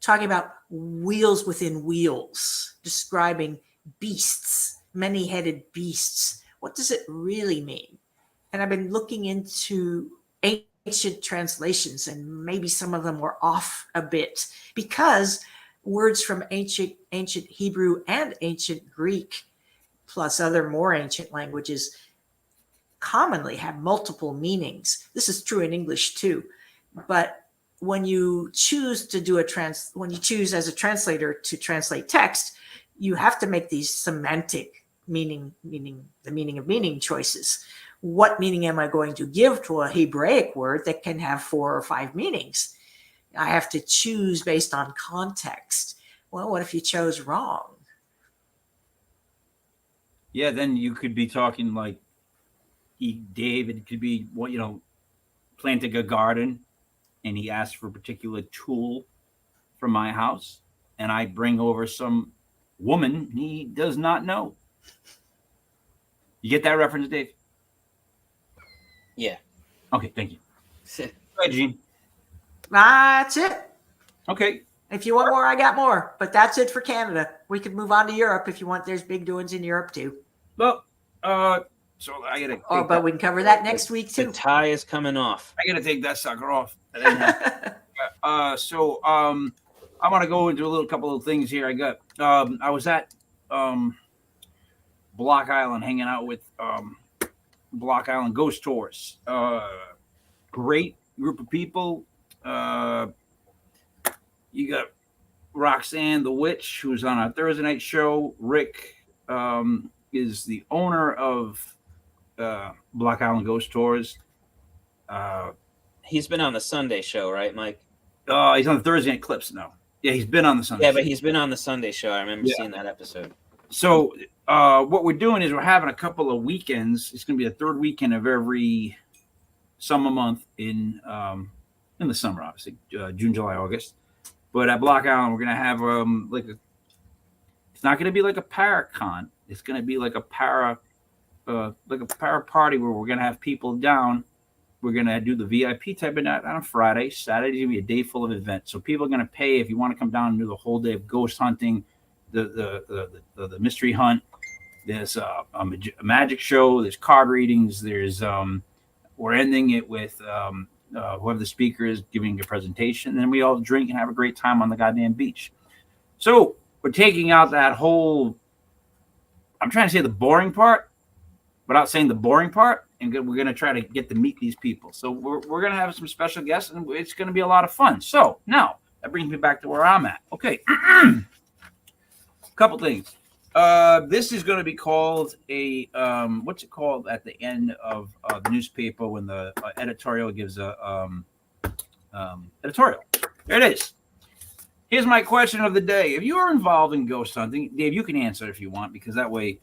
talking about wheels within wheels, describing beasts, many-headed beasts. What does it really mean? And I've been looking into ancient translations, and maybe some of them were off a bit because words from ancient Hebrew and ancient Greek, plus other more ancient languages, commonly have multiple meanings. This is true in English too. But when you choose to do when you choose as a translator to translate text, you have to make these semantic meaning of meaning choices. What meaning am I going to give to a Hebraic word that can have 4 or 5 meanings? I have to choose based on context. Well, what if you chose wrong? Yeah, then you could be talking like David could be, planting a garden and he asked for a particular tool from my house and I bring over some woman he does not know. You get that reference, Dave? Yeah. Okay, thank you. Go ahead, Gene. That's it. Okay. If you want more, I got more. But that's it for Canada. We could move on to Europe if you want. There's big doings in Europe too. Well, so I gotta. But we can cover that next week The too. tie is coming off. I gotta take that sucker off. So I want to go into a couple of things here. I was at Block Island hanging out with Block Island Ghost Tours. Great group of people. You got Roxanne the Witch, who's on our Thursday night show. Rick is the owner of Block Island Ghost Tours. He's been on the Sunday show, right, Mike? He's on the Thursday night clips now. Yeah, he's been on the Sunday. Yeah, show. but he's been on the Sunday show. I remember seeing that episode. So what we're doing is we're having a couple of weekends. It's going to be the third weekend of every summer month in the summer, obviously, June, July, August. But at Block Island, we're going to have it's not going to be like a Paracon. It's going to be like a para party where we're going to have people down. We're going to do the VIP type of night on a Friday. Saturday's going to be a day full of events. So people are going to pay if you want to come down and do the whole day of ghost hunting, the mystery hunt. There's a magic show. There's card readings. There's we're ending it with whoever the speaker is giving a presentation. And then we all drink and have a great time on the goddamn beach. So we're taking out that whole, I'm trying to say the boring part without saying the boring part. And we're going to try to get to meet these people. So we're going to have some special guests and it's going to be a lot of fun. So now that brings me back to where I'm at. Okay. Couple things. This is going to be called a what's it called at the end of the newspaper when the editorial gives a editorial. There it is. Here's my question of the day. If you are involved in ghost hunting, Dave, you can answer if you want, because that way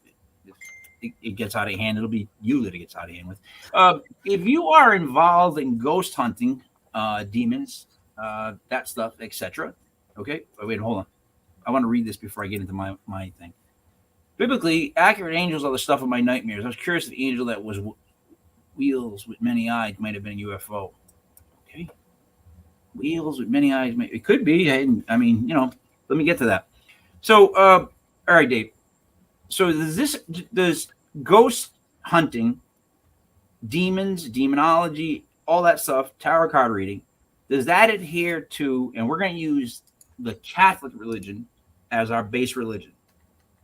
it gets out of hand. It'll be you that it gets out of hand with. If you are involved in ghost hunting, demons, that stuff, etc. Okay, wait, hold on. I want to read this before I get into my thing. Biblically, accurate angels are the stuff of my nightmares. I was curious if the angel that was wheels with many eyes might have been a UFO. Okay. Wheels with many eyes. It could be. I mean, let me get to that. So, all right, Dave. So does ghost hunting, demons, demonology, all that stuff, tarot card reading, does that adhere to, and we're going to use the Catholic religion as our base religion.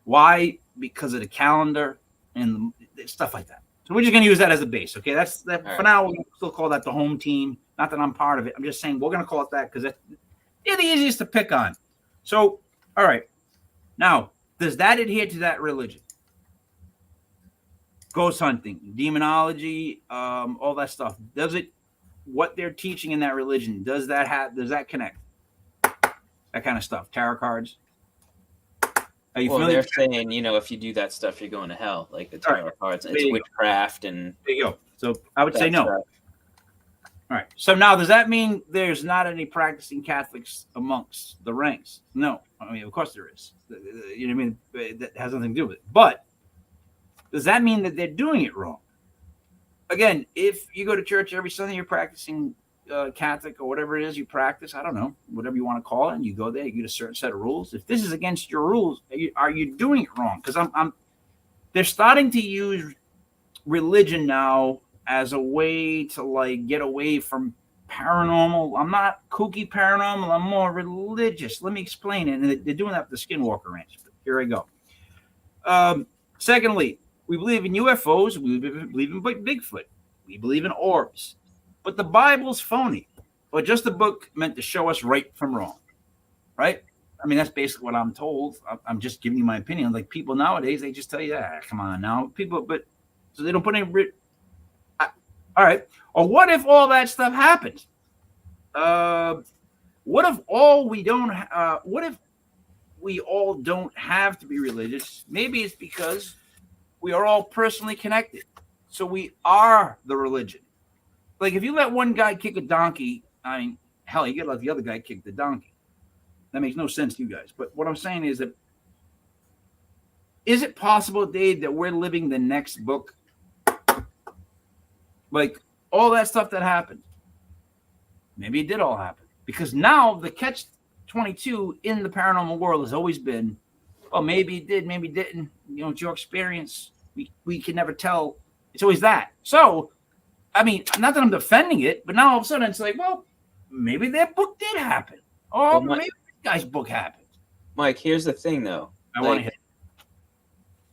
Why? Because of the calendar and stuff like that. So we're just going to use that as a base. Okay, that's that. For now, we're going to still call that the home team. Not that I'm part of it. I'm just saying we're going to call it that because they're the easiest to pick on. So, all right. Now, does that adhere to that religion? Ghost hunting, demonology, all that stuff. Does it? What they're teaching in that religion, does that connect? That kind of stuff. Tarot cards. Are you familiar? They're saying, if you do that stuff, you're going to hell, like the tarot cards. It's witchcraft and there you go. So I would say no. All right. So now, does that mean there's not any practicing Catholics amongst the ranks? No. I mean, of course there is. You know what I mean? That has nothing to do with it. But does that mean that they're doing it wrong? Again, if you go to church every Sunday, you're practicing Catholic or whatever it is you practice, I don't know, whatever you want to call it, and you go there, you get a certain set of rules. If this is against your rules, are you doing it wrong? Because they're starting to use religion now as a way to get away from paranormal. I'm not kooky paranormal. I'm more religious. Let me explain it. And they're doing that with the Skinwalker Ranch. But here I go. Secondly, we believe in UFOs. We believe in Bigfoot. We believe in orbs. But the Bible's phony, or just a book meant to show us right from wrong, right? I mean, that's basically what I'm told. I'm just giving you my opinion. Like people nowadays, they just tell you, come on now. So they don't put any. All right. Or what if all that stuff happens? What if what if we all don't have to be religious? Maybe it's because we are all personally connected. So we are the religion. Like if you let one guy kick a donkey, I mean, hell, you gotta let the other guy kick the donkey. That makes no sense to you guys. But what I'm saying is that is it possible, Dave, that we're living the next book? Like all that stuff that happened. Maybe it did all happen. Because now the catch-22 in the paranormal world has always been, oh, maybe it did, maybe it didn't. You know, it's your experience. We can never tell. It's always that. So, I mean, not that I'm defending it, but now all of a sudden it's like, well, maybe that book did happen. Or maybe this guy's book happened. Mike, here's the thing, though. I want to hear.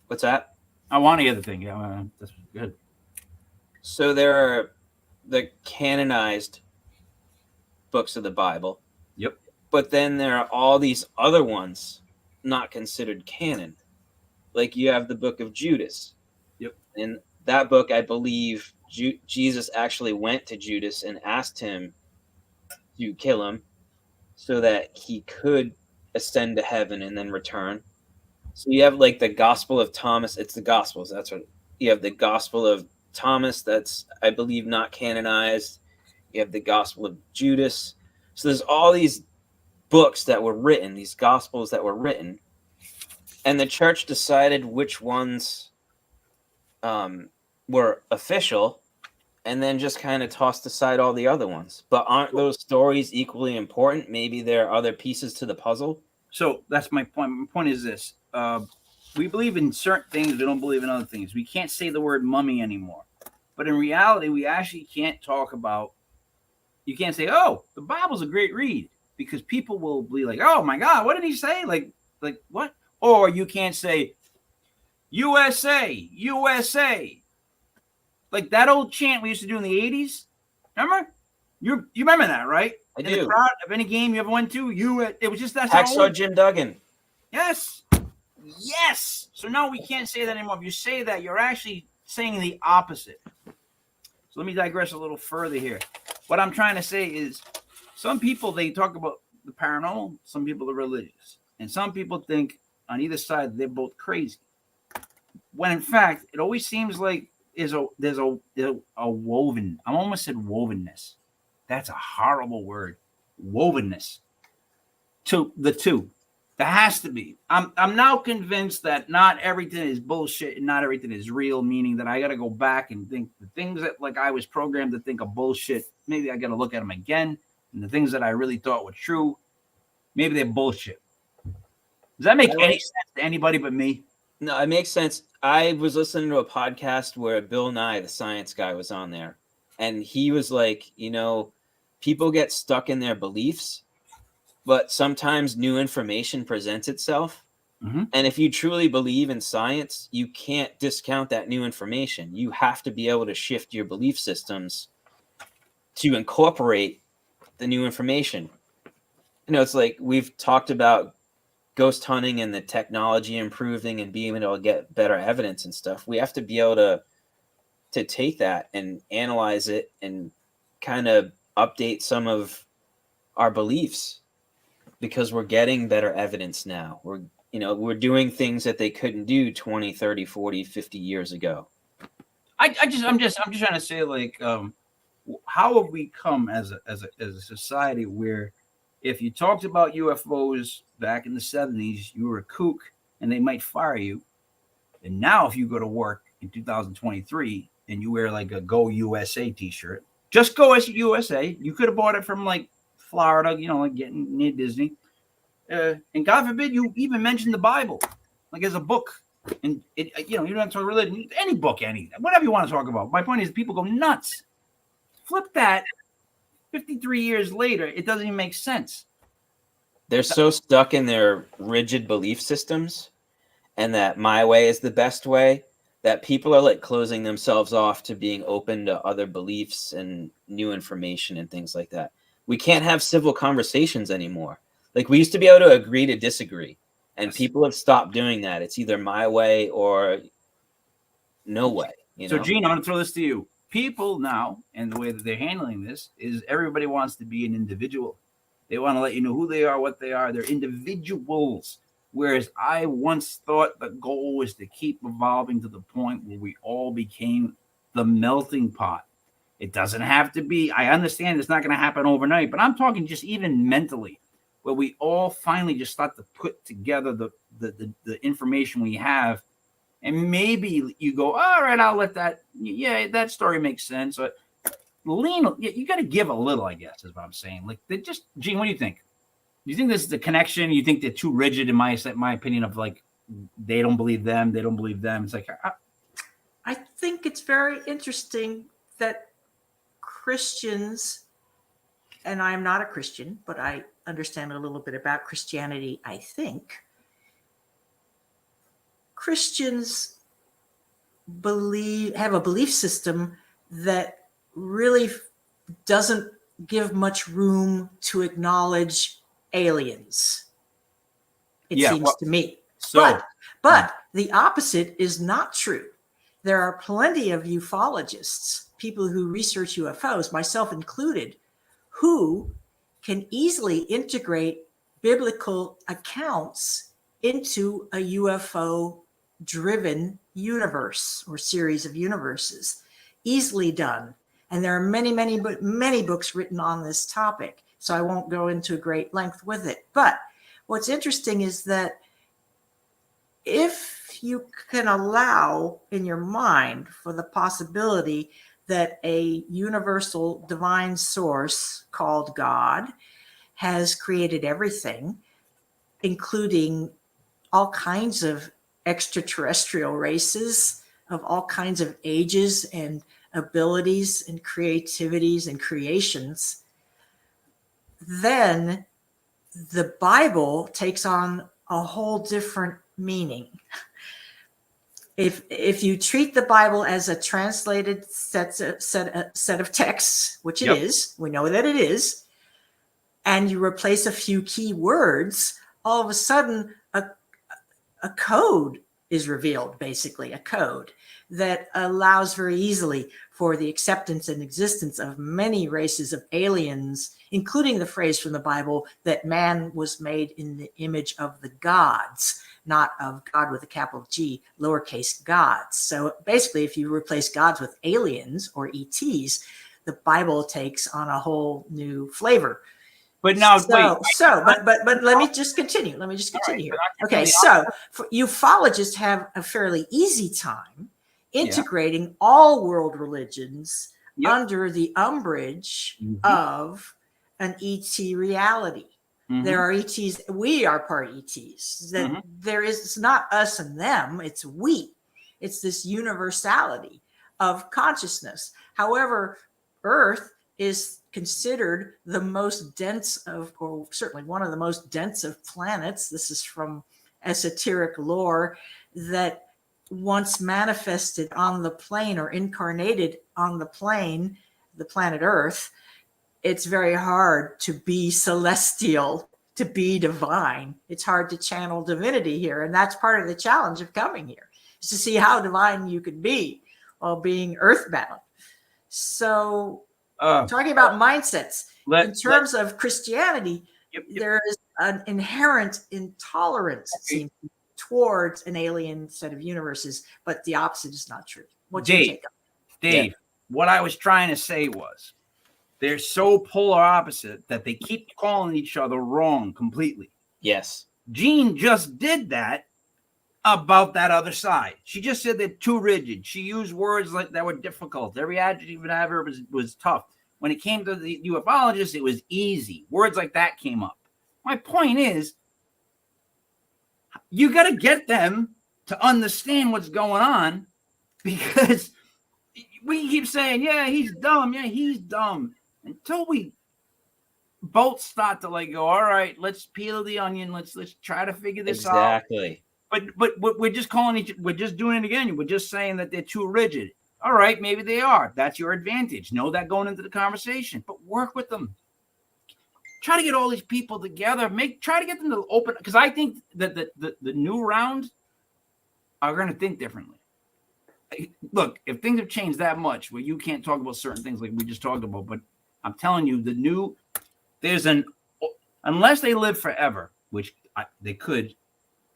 What's that? I want to hear the thing. Yeah, that's good. So there are the canonized books of the Bible. Yep. But then there are all these other ones not considered canon. Like you have the book of Judas. Yep. In that book, I believe Jesus actually went to Judas and asked him to kill him so that he could ascend to heaven and then return. So you have like the Gospel of Thomas. It's the Gospels. That's what you have. The Gospel of Thomas. That's, I believe, not canonized. You have the Gospel of Judas. So there's all these books that were written, these Gospels that were written, and the church decided which ones were official, and then just kind of tossed aside all the other ones. But aren't those stories equally important? Maybe there are other pieces to the puzzle. So that's my point. My point is this. We believe in certain things. We don't believe in other things. We can't say the word mummy anymore. But in reality, we actually can't talk about, you can't say, oh, the Bible's a great read. Because people will be like, oh, my God, what did he say? Like what? Or you can't say, USA, USA. Like that old chant we used to do in the 80s. Remember? You remember that, right? I in do. The crowd of any game you ever went to, it was just that's Hacksaw Jim Duggan. Yes. Yes. So no, we can't say that anymore. If you say that, you're actually saying the opposite. So let me digress a little further here. What I'm trying to say is some people, they talk about the paranormal. Some people are religious. And some people think on either side, they're both crazy. When in fact, it always seems like there's a woven, I almost said wovenness. That's a horrible word. Wovenness to the two. There has to be. I'm now convinced that not everything is bullshit and not everything is real, meaning that I got to go back and think the things that like I was programmed to think are bullshit. Maybe I got to look at them again. And the things that I really thought were true, maybe they're bullshit. Does that make any sense to anybody but me? No, it makes sense. I was listening to a podcast where Bill Nye, the science guy, was on there. And he was like, people get stuck in their beliefs, but sometimes new information presents itself. Mm-hmm. And if you truly believe in science, you can't discount that new information. You have to be able to shift your belief systems to incorporate the new information. It's like we've talked about ghost hunting and the technology improving and being able to get better evidence and stuff. We have to be able to take that and analyze it and kind of update some of our beliefs because we're getting better evidence now. We're doing things that they couldn't do 20, 30, 40, 50 years ago. I'm just trying to say, like, how have we come as a society where if you talked about UFOs back in the 70s, you were a kook and they might fire you. And now if you go to work in 2023 and you wear like a Go USA t-shirt, just Go USA, you could have bought it from like Florida, like getting near Disney. And God forbid you even mention the Bible, like as a book. And it, you don't have to talk religion, any book, anything, whatever you want to talk about. My point is people go nuts. Flip that 53 years later, it doesn't even make sense. They're so stuck in their rigid belief systems and that my way is the best way that people are like closing themselves off to being open to other beliefs and new information and things like that. We can't have civil conversations anymore. Like we used to be able to agree to disagree, and people have stopped doing that. It's either my way or no way. So, Gene, I'm going to throw this to you. People now, and the way that they're handling this, is everybody wants to be an individual. They want to let you know who they are, what they are. They're individuals. Whereas I once thought the goal was to keep evolving to the point where we all became the melting pot. It doesn't have to be. I understand it's not going to happen overnight, but I'm talking just even mentally, where we all finally just start to put together the information we have, and maybe you go, all right, I'll let that. Yeah, that story makes sense. But you got to give a little, I guess, is what I'm saying. Like, they just, Gene, what do you think? Do you think this is the connection? You think they're too rigid, in my opinion, of like, they don't believe them, they don't believe them. It's like, I think it's very interesting that Christians, and I'm not a Christian, but I understand a little bit about Christianity, I think. Christians have a belief system that really doesn't give much room to acknowledge aliens, it seems to me. But the opposite is not true. There are plenty of ufologists, people who research UFOs, myself included, who can easily integrate biblical accounts into a UFO-driven universe or series of universes. Easily done. And there are many, many, many books written on this topic, so I won't go into great length with it. But what's interesting is that if you can allow in your mind for the possibility that a universal divine source called God has created everything, including all kinds of extraterrestrial races of all kinds of ages and abilities and creativities and creations, then the Bible takes on a whole different meaning. If you treat the Bible as a translated set of texts, which it is, we know that it is, and you replace a few key words, all of a sudden a code is revealed, basically a code that allows very easily for the acceptance and existence of many races of aliens, including the phrase from the Bible that man was made in the image of the gods, not of God with a capital G, lowercase gods. So basically, if you replace gods with aliens or ETs, the Bible takes on a whole new flavor. But now, but let me just continue. Here. Okay, so ufologists have a fairly easy time integrating all world religions under the umbrage of an ET reality. There are ETs. We are part ETs. That there is, it's not us and them. It's we. It's this universality of consciousness. However, Earth is considered the most dense of, or certainly one of the most dense of planets. This is from esoteric lore that once manifested on the plane or incarnated on the plane, the planet Earth, it's very hard to be celestial, to be divine. It's hard to channel divinity here. And that's part of the challenge of coming here, is to see how divine you could be while being earthbound. So talking about mindsets, in terms of Christianity, there is an inherent intolerance, it seems, towards an alien set of universes, but the opposite is not true. What's your take on that? Dave, what I was trying to say was, they're so polar opposite that they keep calling each other wrong completely. Yes. Jean just did that about that other side. She just said they're too rigid. She used words like that were difficult. Every adjective would have her was tough. When it came to the ufologists, it was easy. Words like that came up. My point is, you got to get them to understand what's going on, because we keep saying, yeah, he's dumb. Yeah, he's dumb. Until we both start to like go, all right, let's peel the onion. Let's try to figure this out. Exactly. But we're just we're just doing it again. We're just saying that they're too rigid. All right, maybe they are. That's your advantage. Know that going into the conversation, but work with them. Try to get all these people together. Try to get them to open, because I think that the new round are going to think differently. Look, if things have changed that much, where you can't talk about certain things like we just talked about, but I'm telling you, unless they live forever, which they could,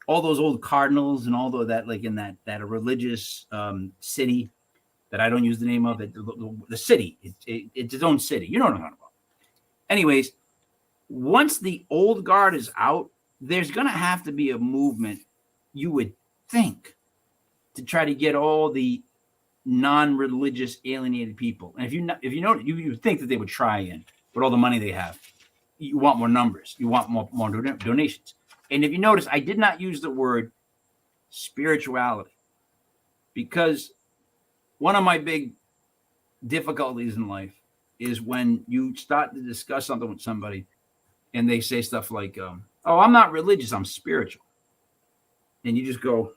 all those old cardinals and all that, like in that religious city that I don't use the name of it, the city, it's its own city. You know what I'm talking about. Anyways, once the old guard is out, there's going to have to be a movement you would think, to try to get all the non-religious alienated people. And if you know, you would think that they would try in with all the money they have. You want more numbers. You want more donations. And if you notice, I did not use the word spirituality, because one of my big difficulties in life is when you start to discuss something with somebody and they say stuff like, oh, I'm not religious, I'm spiritual. And you just go,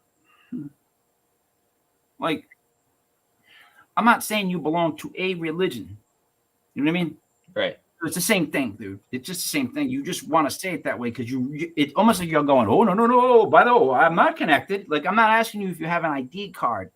like, I'm not saying you belong to a religion. You know what I mean? Right. It's the same thing, dude. It's just the same thing. You just want to say it that way because it's almost like you're going, oh, no. By the way, I'm not connected. Like, I'm not asking you if you have an ID card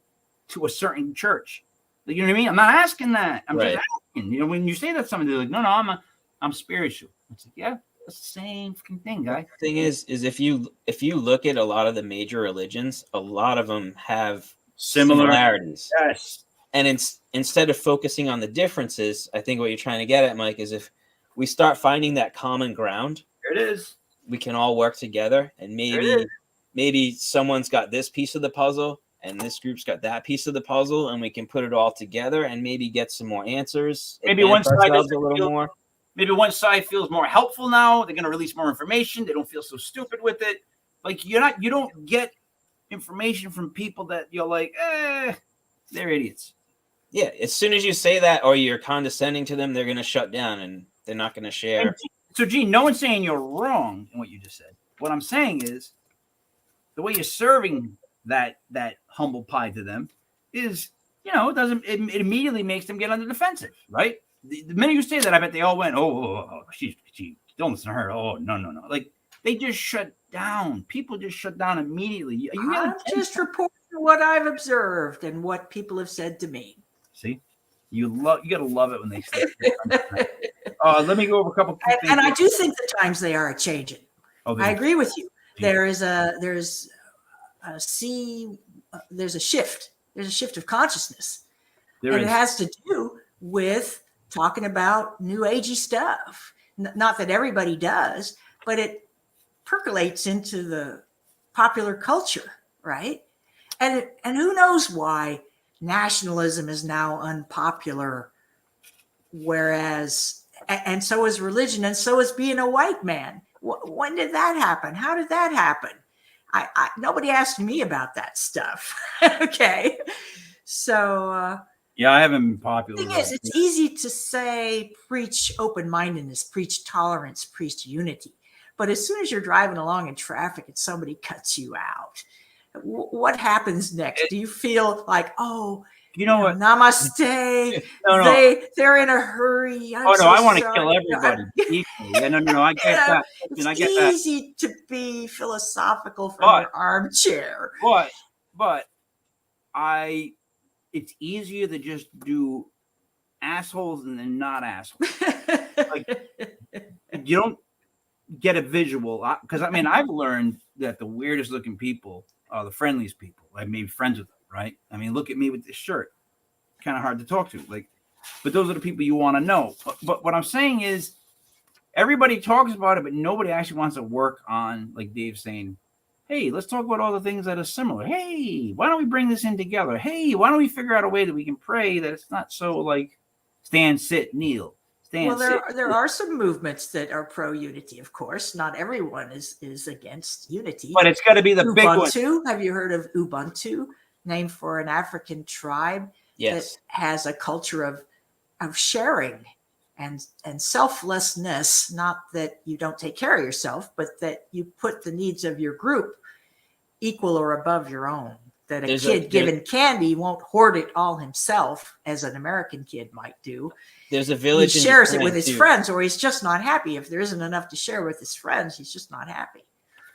to a certain church. You know what I mean? I'm not asking that. I'm just asking. You know, when you say that to somebody, they're like, no, I'm spiritual. It's like, yeah, that's the same fucking thing, guy. The thing is if you look at a lot of the major religions, a lot of them have similarities. Yes. And instead of focusing on the differences, I think what you're trying to get at, Mike, is if we start finding that common ground, there it is. We can all work together, and maybe someone's got this piece of the puzzle and this group's got that piece of the puzzle, and we can put it all together and maybe get some more answers. Maybe one side a little more. Maybe one side feels more helpful now. They're going to release more information. They don't feel so stupid with it. Like, you don't get information from people that you're like, they're idiots. Yeah, as soon as you say that or you're condescending to them, they're going to shut down and they're not going to share. So, Gene, no one's saying you're wrong in what you just said. What I'm saying is the way you're serving that humble pie to them is, it immediately makes them get on the defensive, right? The minute you say that, I bet they all went, she don't listen to her. Oh, no. Like, they just shut down. People just shut down immediately. I'm just reporting what I've observed and what people have said to me. See, you gotta love it when they say let me go over a couple things. And I do think the times they are changing. I agree with you. There's a shift. There's a shift of consciousness. It has to do with talking about new agey stuff. Not that everybody does, but it percolates into the popular culture, right? And who knows why nationalism is now unpopular, whereas, and so is religion, and so is being a white man. When did that happen? How did that happen? Nobody asked me about that stuff. Okay. So, I haven't been popular. The thing is, it's easy to say, preach open-mindedness, preach tolerance, preach unity. But as soon as you're driving along in traffic and somebody cuts you out, what happens next? Do you feel like, what? Namaste. No. They're in a hurry. I want to kill everybody. No. I get that. It's easy to be philosophical from your armchair. But it's easier to just do assholes and then not assholes. Like, you don't get a visual, because I've learned that the weirdest looking people are the friendliest people. I've made friends with them, right? Look at me with this shirt. Kind of hard to talk to. But those are the people you want to know. But what I'm saying is, everybody talks about it, but nobody actually wants to work on, like Dave's saying, hey, let's talk about all the things that are similar. Hey, why don't we bring this in together? Hey, why don't we figure out a way that we can pray that it's not so like stand, sit, kneel. There are some movements that are pro-unity, of course. Not everyone is against unity. But it's got to be the big one. Ubuntu, have you heard of Ubuntu? Named for an African tribe that has a culture of sharing and selflessness. Not that you don't take care of yourself, but that you put the needs of your group equal or above your own. That a kid given candy won't hoard it all himself, as an American kid might do. There's a village. He shares it with his friends, or he's just not happy. If there isn't enough to share with his friends, he's just not happy.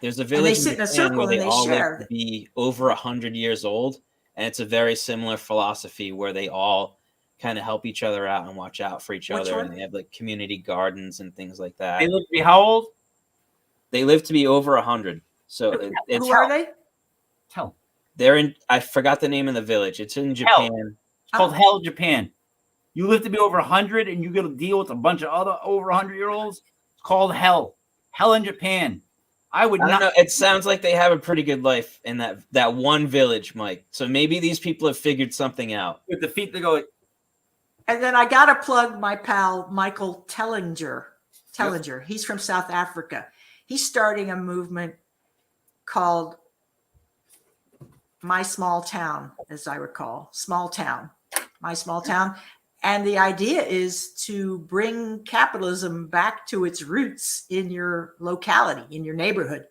There's a village. And they sit in a circle and they all share. Live to be over 100 years old, and it's a very similar philosophy where they all kind of help each other out and watch out for each other, and they have like community gardens and things like that. They live to be how old? They live to be over 100. So it's who are they? Tell. They're in. I forgot the name of the village. It's in Japan. It's called Hell, Japan. You live to be over 100, and you got to deal with a bunch of other over 100-year-olds. It's called Hell. Hell in Japan. I would I don't not. know. It sounds like they have a pretty good life in that one village, Mike. So maybe these people have figured something out. With the feet that go. And then I got to plug my pal, Michael Tellinger. He's from South Africa. He's starting a movement called My Small Town, as I recall. My Small Town. And the idea is to bring capitalism back to its roots in your locality, in your neighborhood.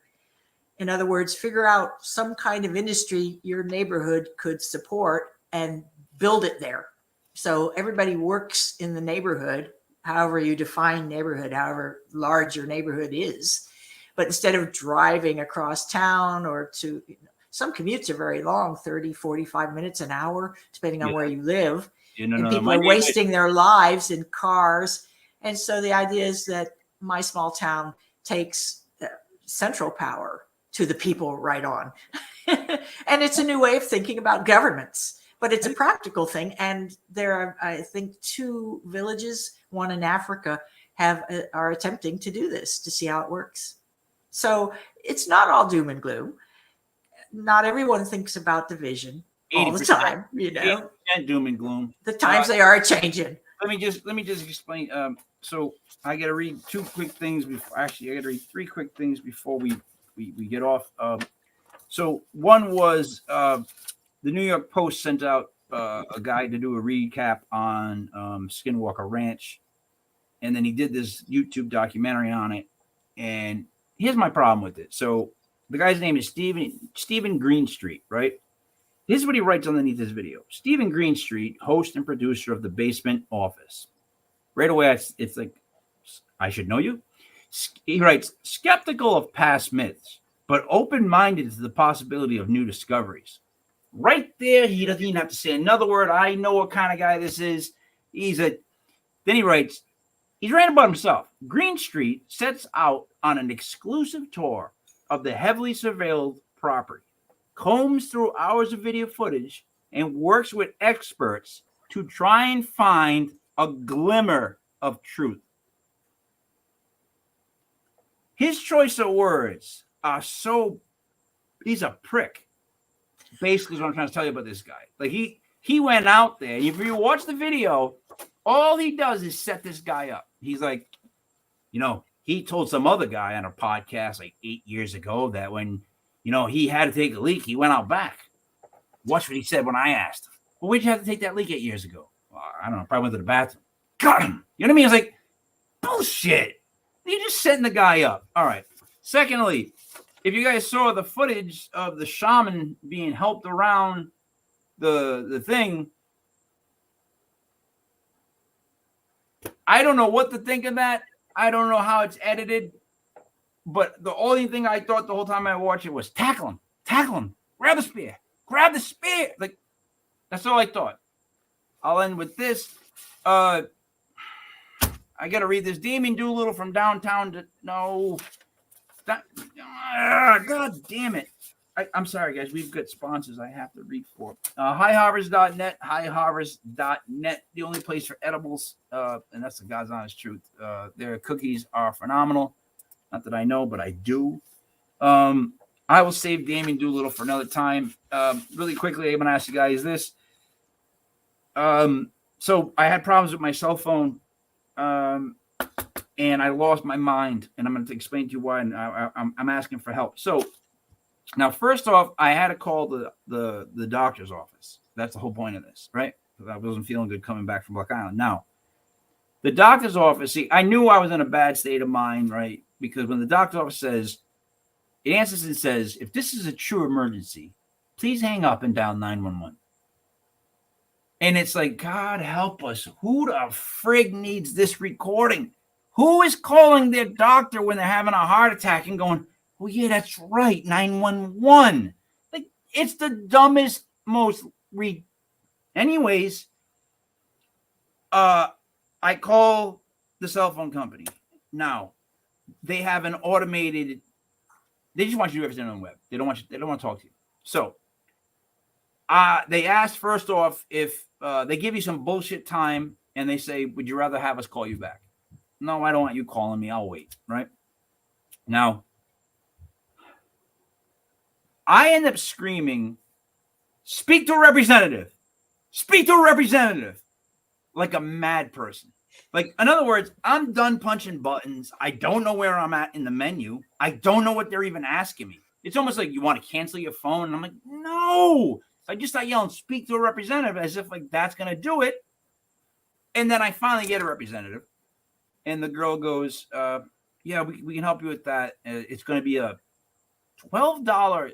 In other words, figure out some kind of industry your neighborhood could support and build it there. So everybody works in the neighborhood, however you define neighborhood, however large your neighborhood is. But instead of driving across town or to, some commutes are very long, 30, 45 minutes, an hour, depending on where you live. And people are wasting their lives in cars. And so the idea is that My Small Town takes central power to the people right on. And it's a new way of thinking about governments, but it's a practical thing. And there are, I think, 2 villages, one in Africa, are attempting to do this to see how it works. So it's not all doom and gloom. Not everyone thinks about division all the time, 80% doom and gloom. The times they are changing. Let me just explain. So I got to read 2 quick things before. Actually, I got to read 3 quick things before we get off. So one was the New York Post sent out a guy to do a recap on Skinwalker Ranch, and then he did this YouTube documentary on it. And here's my problem with it. So the guy's name is Stephen Greenstreet, right? Here's what he writes underneath this video. Stephen Greenstreet, host and producer of The Basement Office. Right away, it's like, I should know you. He writes, skeptical of past myths, but open-minded to the possibility of new discoveries. Right there, he doesn't even have to say another word. I know what kind of guy this is. Then he writes, he's writing about himself. Greenstreet sets out on an exclusive tour of the heavily surveilled property, combs through hours of video footage, and works with experts to try and find a glimmer of truth. His choice of words are he's a prick. Basically, is what I'm trying to tell you about this guy. Like he went out there. If you watch the video, all he does is set this guy up. He's like, he told some other guy on a podcast like 8 years ago that when, he had to take a leak, he went out back. Watch what he said when I asked him. Well, where'd you have to take that leak 8 years ago? Well, I don't know. Probably went to the bathroom. Got him. You know what I mean? It's like, bullshit. You're just setting the guy up. All right. Secondly, if you guys saw the footage of the shaman being helped around the thing, I don't know what to think of that. I don't know how it's edited, but the only thing I thought the whole time I watched it was tackle him, grab the spear. Like, that's all I thought. I'll end with this. I got to read this. Damien Doolittle from downtown. God damn it. I'm sorry, guys. We've got sponsors I have to read for. Highharvest.net, highharvest.net, the only place for edibles, and that's the God's honest truth. Their cookies are phenomenal. Not that I know, but I do. I will save Damien Doolittle for another time. Really quickly, I'm going to ask you guys this. So I had problems with my cell phone, and I lost my mind, and I'm going to explain to you why, and I'm asking for help. So now, first off, I had to call the doctor's office. That's the whole point of this, right? Because I wasn't feeling good coming back from Block Island. Now, the doctor's office, see, I knew I was in a bad state of mind, right? Because when the doctor's office says, it answers and says, if this is a true emergency, please hang up and dial 911. And it's like, God help us. Who the frig needs this recording? Who is calling their doctor when they're having a heart attack and going, well, yeah, that's right, 911. Like, it's the dumbest, most Anyways, I call the cell phone company. Now, they have an automated. They just want you to do everything on the web. They don't want to talk to you. So, they ask first off if they give you some bullshit time, and they say, "Would you rather have us call you back?" No, I don't want you calling me. I'll wait. Right now. I end up screaming, "Speak to a representative! Speak to a representative!" Like a mad person. Like, in other words, I'm done punching buttons. I don't know where I'm at in the menu. I don't know what they're even asking me. It's almost like, you want to cancel your phone? And I'm like, no. I just start yelling, "Speak to a representative," as if like that's going to do it. And then I finally get a representative. And the girl goes, yeah, we can help you with that. It's going to be a $12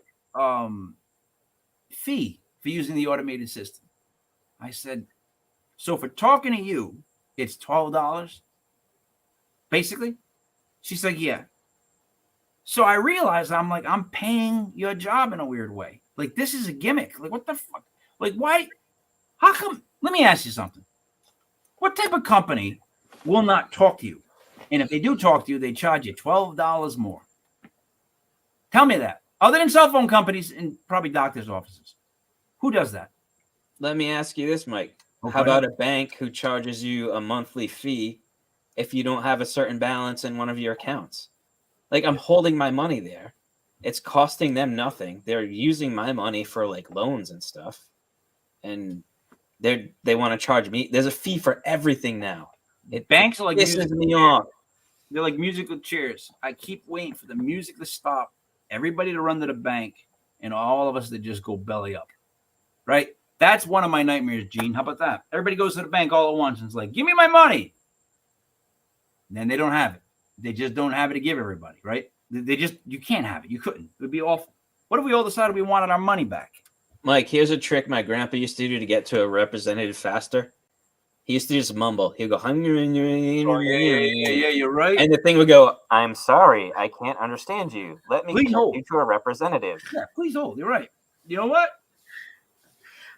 fee for using the automated system. I said, so for talking to you, it's $12, basically? She's like, yeah. So I realized I'm paying your job in a weird way. Like, this is a gimmick. Like, what the fuck? Like, why? How come? Let me ask you something. What type of company will not talk to you? And if they do talk to you, they charge you $12 more. Tell me that. Other than cell phone companies and probably doctors' offices. Who does that? Let me ask you this, Mike. Okay. How about a bank who charges you a monthly fee if you don't have a certain balance in one of your accounts? Like, I'm holding my money there. It's costing them nothing. They're using my money for like loans and stuff. And they want to charge me. There's a fee for everything now. Banks are like pisses me off. They're like musical chairs. I keep waiting for the music to stop, everybody to run to the bank, and all of us to just go belly up. Right? That's one of my nightmares, Gene. How about that? Everybody goes to the bank all at once and it's like, "Give me my money." And then they don't have it. They just don't have it to give everybody, right? You can't have it. You couldn't. It would be awful. What if we all decided we wanted our money back? Mike, here's a trick my grandpa used to do to get to a representative faster. He used to just mumble. He'd go, Oh, yeah, you're right. and the thing would go, "I'm sorry, I can't understand you. Let me Please connect hold. you to a representative." Yeah, please hold. You're right. You know what?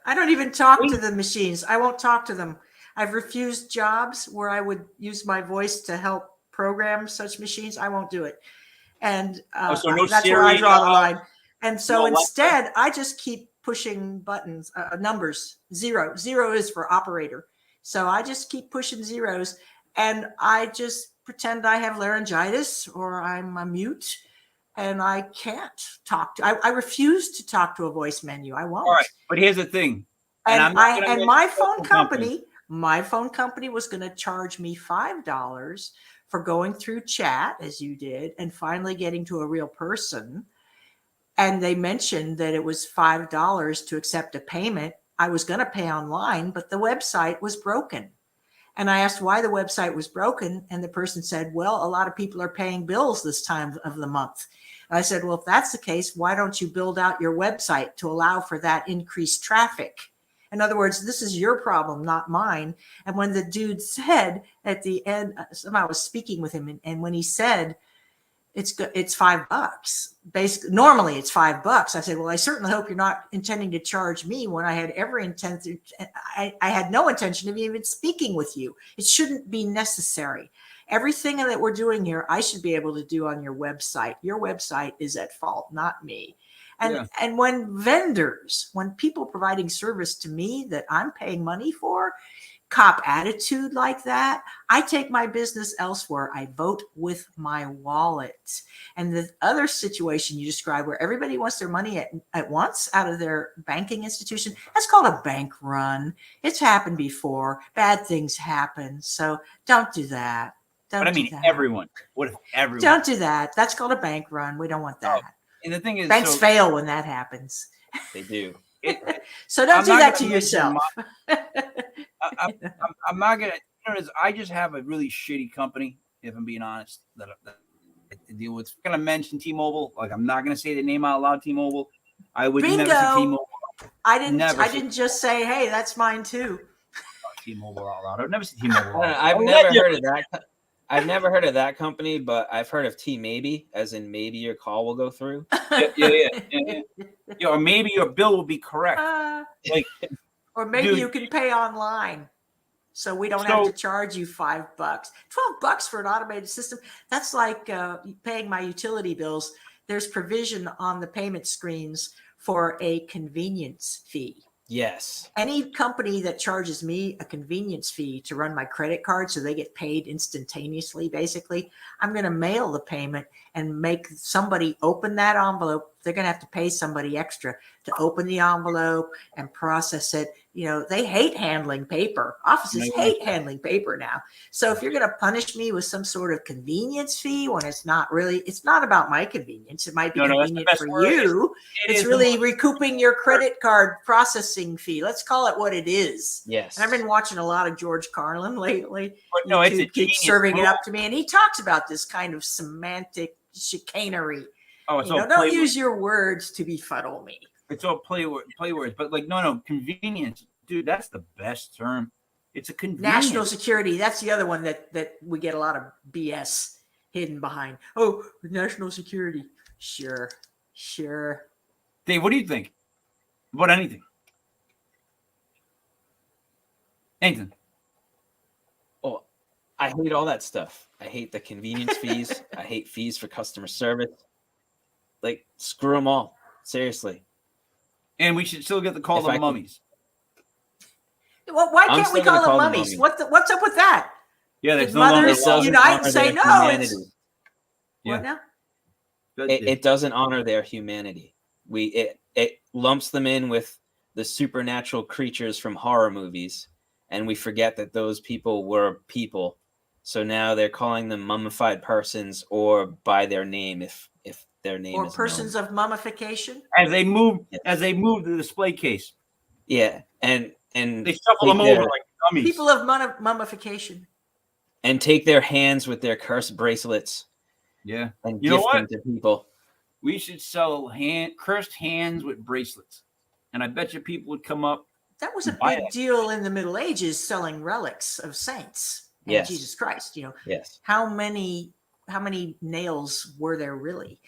I don't even talk to the machines. I won't talk to them. I've refused jobs where I would use my voice to help program such machines. I won't do it. And So no that's Siri, where I draw the line. And so no instead, I just keep pushing buttons, numbers. Zero is for operator. So I just keep pushing zeros, and I just pretend I have laryngitis or I'm a mute, and I can't talk to. I refuse to talk to a voice menu. I won't. All right, but here's the thing. And my phone company was going to charge me $5 for going through chat, as you did, and finally getting to a real person. And they mentioned that it was $5 to accept a payment. I was going to pay online, but the website was broken. And I asked why the website was broken. And the person said, well, a lot of people are paying bills this time of the month. And I said, well, if that's the case, why don't you build out your website to allow for that increased traffic? In other words, this is your problem, not mine. And when the dude said at the end, somehow I was speaking with him, and when he said, it's $5, basically, normally it's $5. I said, well, I certainly hope you're not intending to charge me when I had every intention. I had no intention of even speaking with you. It shouldn't be necessary. Everything that we're doing here, I should be able to do on your website. Your website is at fault, not me. And when people providing service to me that I'm paying money for, cop attitude like that, I take my business elsewhere. I vote with my wallet. And the other situation you described where everybody wants their money at once out of their banking institution, that's called a bank run. It's happened before. Bad things happen. So don't do that. Everyone. What if everyone? Don't do that. That's called a bank run. We don't want that. And the thing is, banks fail when that happens. They do. So don't do that to yourself. I'm not gonna. I just have a really shitty company, if I'm being honest, that I deal with. I'm gonna mention T-Mobile. Like, I'm not gonna say the name out loud. T-Mobile. I would never say T-Mobile. I didn't just say, hey, that's mine too. T-Mobile out loud. I've never seen T-Mobile. I've never heard of that. I've never heard of that company, but I've heard of T-Maybe, as in maybe your call will go through. Yeah. Or maybe your bill will be correct. Or maybe you can pay online, so we don't have to charge you $5. $12 for an automated system. That's like paying my utility bills. There's provision on the payment screens for a convenience fee. Yes. Any company that charges me a convenience fee to run my credit card so they get paid instantaneously, basically, I'm going to mail the payment and make somebody open that envelope, they're going to have to pay somebody extra to open the envelope and process it. They hate handling paper. Offices hate handling paper now. So if you're going to punish me with some sort of convenience fee when it's not about my convenience. It might be convenient for you. It's really recouping your credit card processing fee. Let's call it what it is. Yes. And I've been watching a lot of George Carlin lately. But no, it's YouTube keeps serving it up to me. And he talks about this kind of semantic chicanery. Oh, it's all don't use your words to befuddle me. It's all play words, but no, convenience, dude. That's the best term. It's a convenience. National security. That's the other one that we get a lot of BS hidden behind. Oh, national security. Sure. Dave, what do you think about anything? Anything? Oh, I hate all that stuff. I hate the convenience fees. I hate fees for customer service. Like, screw them all. Seriously. And we should still get to call them mummies. Well, why can't we call them mummies? What's up with that? Yeah, there's no longer unite and say no. What now? It doesn't honor their humanity. It lumps them in with the supernatural creatures from horror movies, and we forget that those people were people. So now they're calling them mummified persons or by their name if their name or is persons known. Of mummification. As they move the display case. Yeah, and they shuffle them over like dummies. People of mummification. And take their hands with their cursed bracelets. Yeah. And gift them to people. We should sell cursed hands with bracelets. And I bet you people would come up. That was a big deal in the Middle Ages, selling relics of saints and Jesus Christ. Yes. How many nails were there really?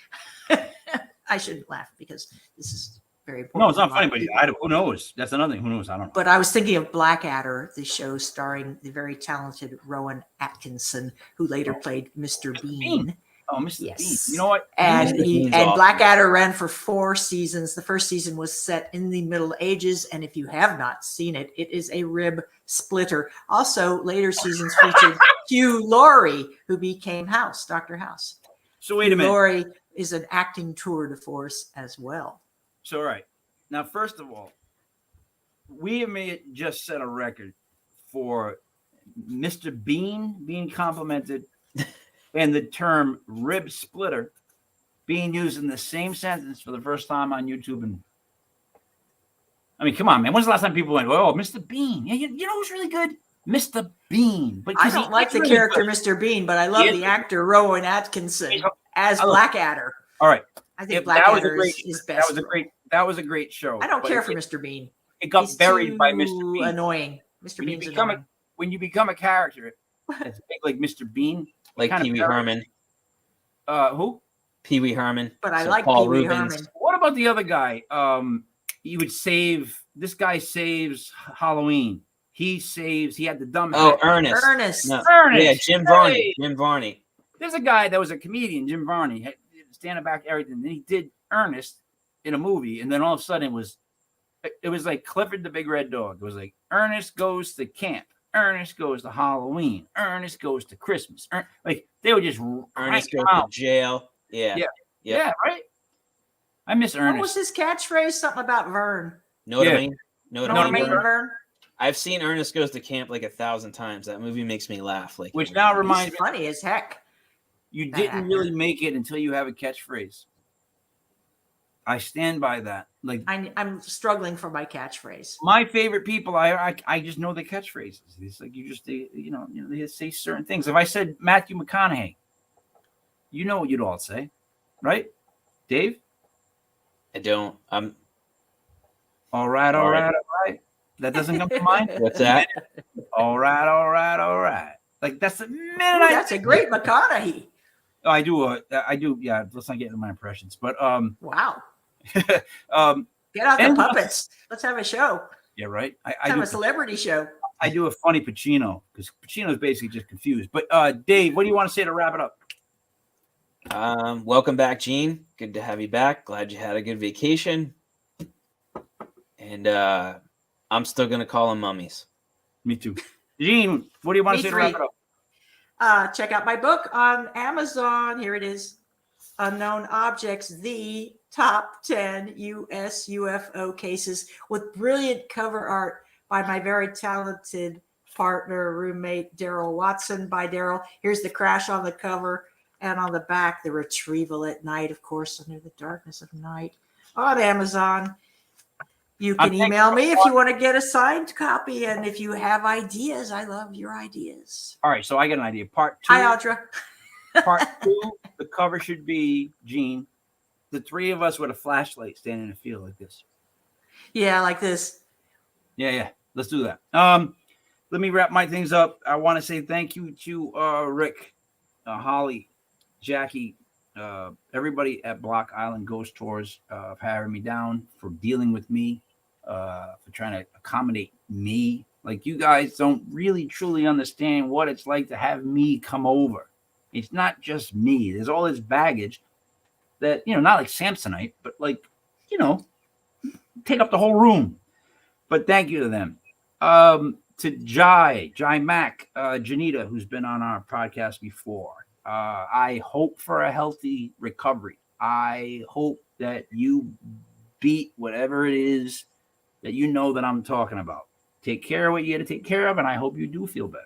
I shouldn't laugh because this is very important. No, it's not funny, but who knows? That's another thing. Who knows? I don't know. But I was thinking of Blackadder, the show starring the very talented Rowan Atkinson, who later played Mr. Bean. Oh, Mr. Bean. You know what? And Blackadder ran for 4 seasons. The first season was set in the Middle Ages, and if you have not seen it, it is a rib splitter. Also, later seasons featured Hugh Laurie, who became Dr. House. So wait a minute. Laurie is an acting tour de force as well. So, all right. Now, first of all, we may just set a record for Mr. Bean being complimented and the term rib splitter being used in the same sentence for the first time on YouTube. And I mean, come on, man. When's the last time people went, oh, Mr. Bean? Yeah, you know who's really good? Mr. Bean. But I don't like the character Mr. Bean, but I love the actor Rowan Atkinson as Blackadder. All right. I think Blackadder is best. That was a great show. I don't care for Mr. Bean. It got buried by Mr. Bean. Annoying. Mr. Bean's annoying. When you become a character that's big like Mr. Bean, like Pee Wee Herman. Who? Pee Wee Herman. But I like Pee Wee Herman. What about the other guy? This guy saves Halloween. He had the dumb. Oh, Ernest. Ernest. No. Ernest. Yeah, Jim Varney. Jim Varney. There's a guy that was a comedian, Jim Varney, standing back everything. Then he did Ernest in a movie, and then all of a sudden it was like Clifford the Big Red Dog. It was like Ernest goes to camp. Ernest goes to Halloween. Ernest goes to Christmas. Like they would just Ernest goes to jail. Yeah. Yeah, right. I miss Ernest. What was his catchphrase? Something about Vern. Know what I mean? Know what I mean, Vern? I've seen Ernest Goes to Camp like 1,000 times. That movie makes me laugh. Which now reminds me, funny as heck. You didn't really make it until you have a catchphrase. I stand by that. Like I'm struggling for my catchphrase. My favorite people, I just know the catchphrases. It's like they say certain things. If I said Matthew McConaughey, you know what you'd all say, right? Dave? I don't. I'm all right. That doesn't come to mind. What's that? All right. Like that's the minute. That's a great McConaughey. Oh, I do. Yeah, let's not get into my impressions. But wow. Get out the puppets. Let's have a show. Yeah, right. I have a celebrity show. I do a funny Pacino because Pacino is basically just confused. But Dave, what do you want to say to wrap it up? Welcome back, Gene. Good to have you back. Glad you had a good vacation. And I'm still gonna call them mummies. Me too. Gene, what do you want to say to wrap it up? Check out my book on Amazon. Here it is. Unknown Objects, the top 10 U.S. UFO cases, with brilliant cover art by my very talented partner, roommate, Daryl Watson. By Daryl. Here's the crash on the cover, and on the back, the retrieval at night, of course, under the darkness of night, on Amazon. You can email me if you want to get a signed copy, and if you have ideas, I love your ideas. All right, so I got an idea. Part 2. Hi, Audra. Part 2, the cover should be Gene, the three of us with a flashlight standing in a field like this. Yeah, like this. Yeah. Let's do that. Let me wrap my things up. I want to say thank you to Rick, Holly, Jackie, everybody at Block Island Ghost Tours for having me down, for dealing with me, for trying to accommodate me. Like, you guys don't really truly understand what it's like to have me come over. It's not just me. There's all this baggage that, not like Samsonite, but like, take up the whole room. But thank you to them. To Jai Mack, Janita, who's been on our podcast before. I hope for a healthy recovery. I hope that you beat whatever it is that that I'm talking about. Take care of what you got to take care of, and I hope you do feel better.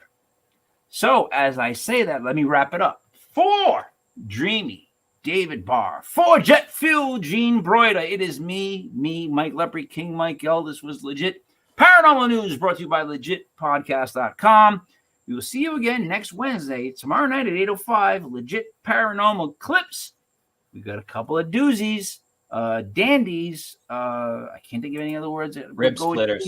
So, as I say that, let me wrap it up. For Dreamy David Barr, for Jet Fuel Gene Broida, it is me, Mike Lepre, King Mike L. This was Legit Paranormal News, brought to you by LegitPodcast.com. We will see you again next Wednesday, tomorrow night at 8:05. Legit Paranormal Clips. We got a couple of doozies, dandies. I can't think of any other words. Rib splitters.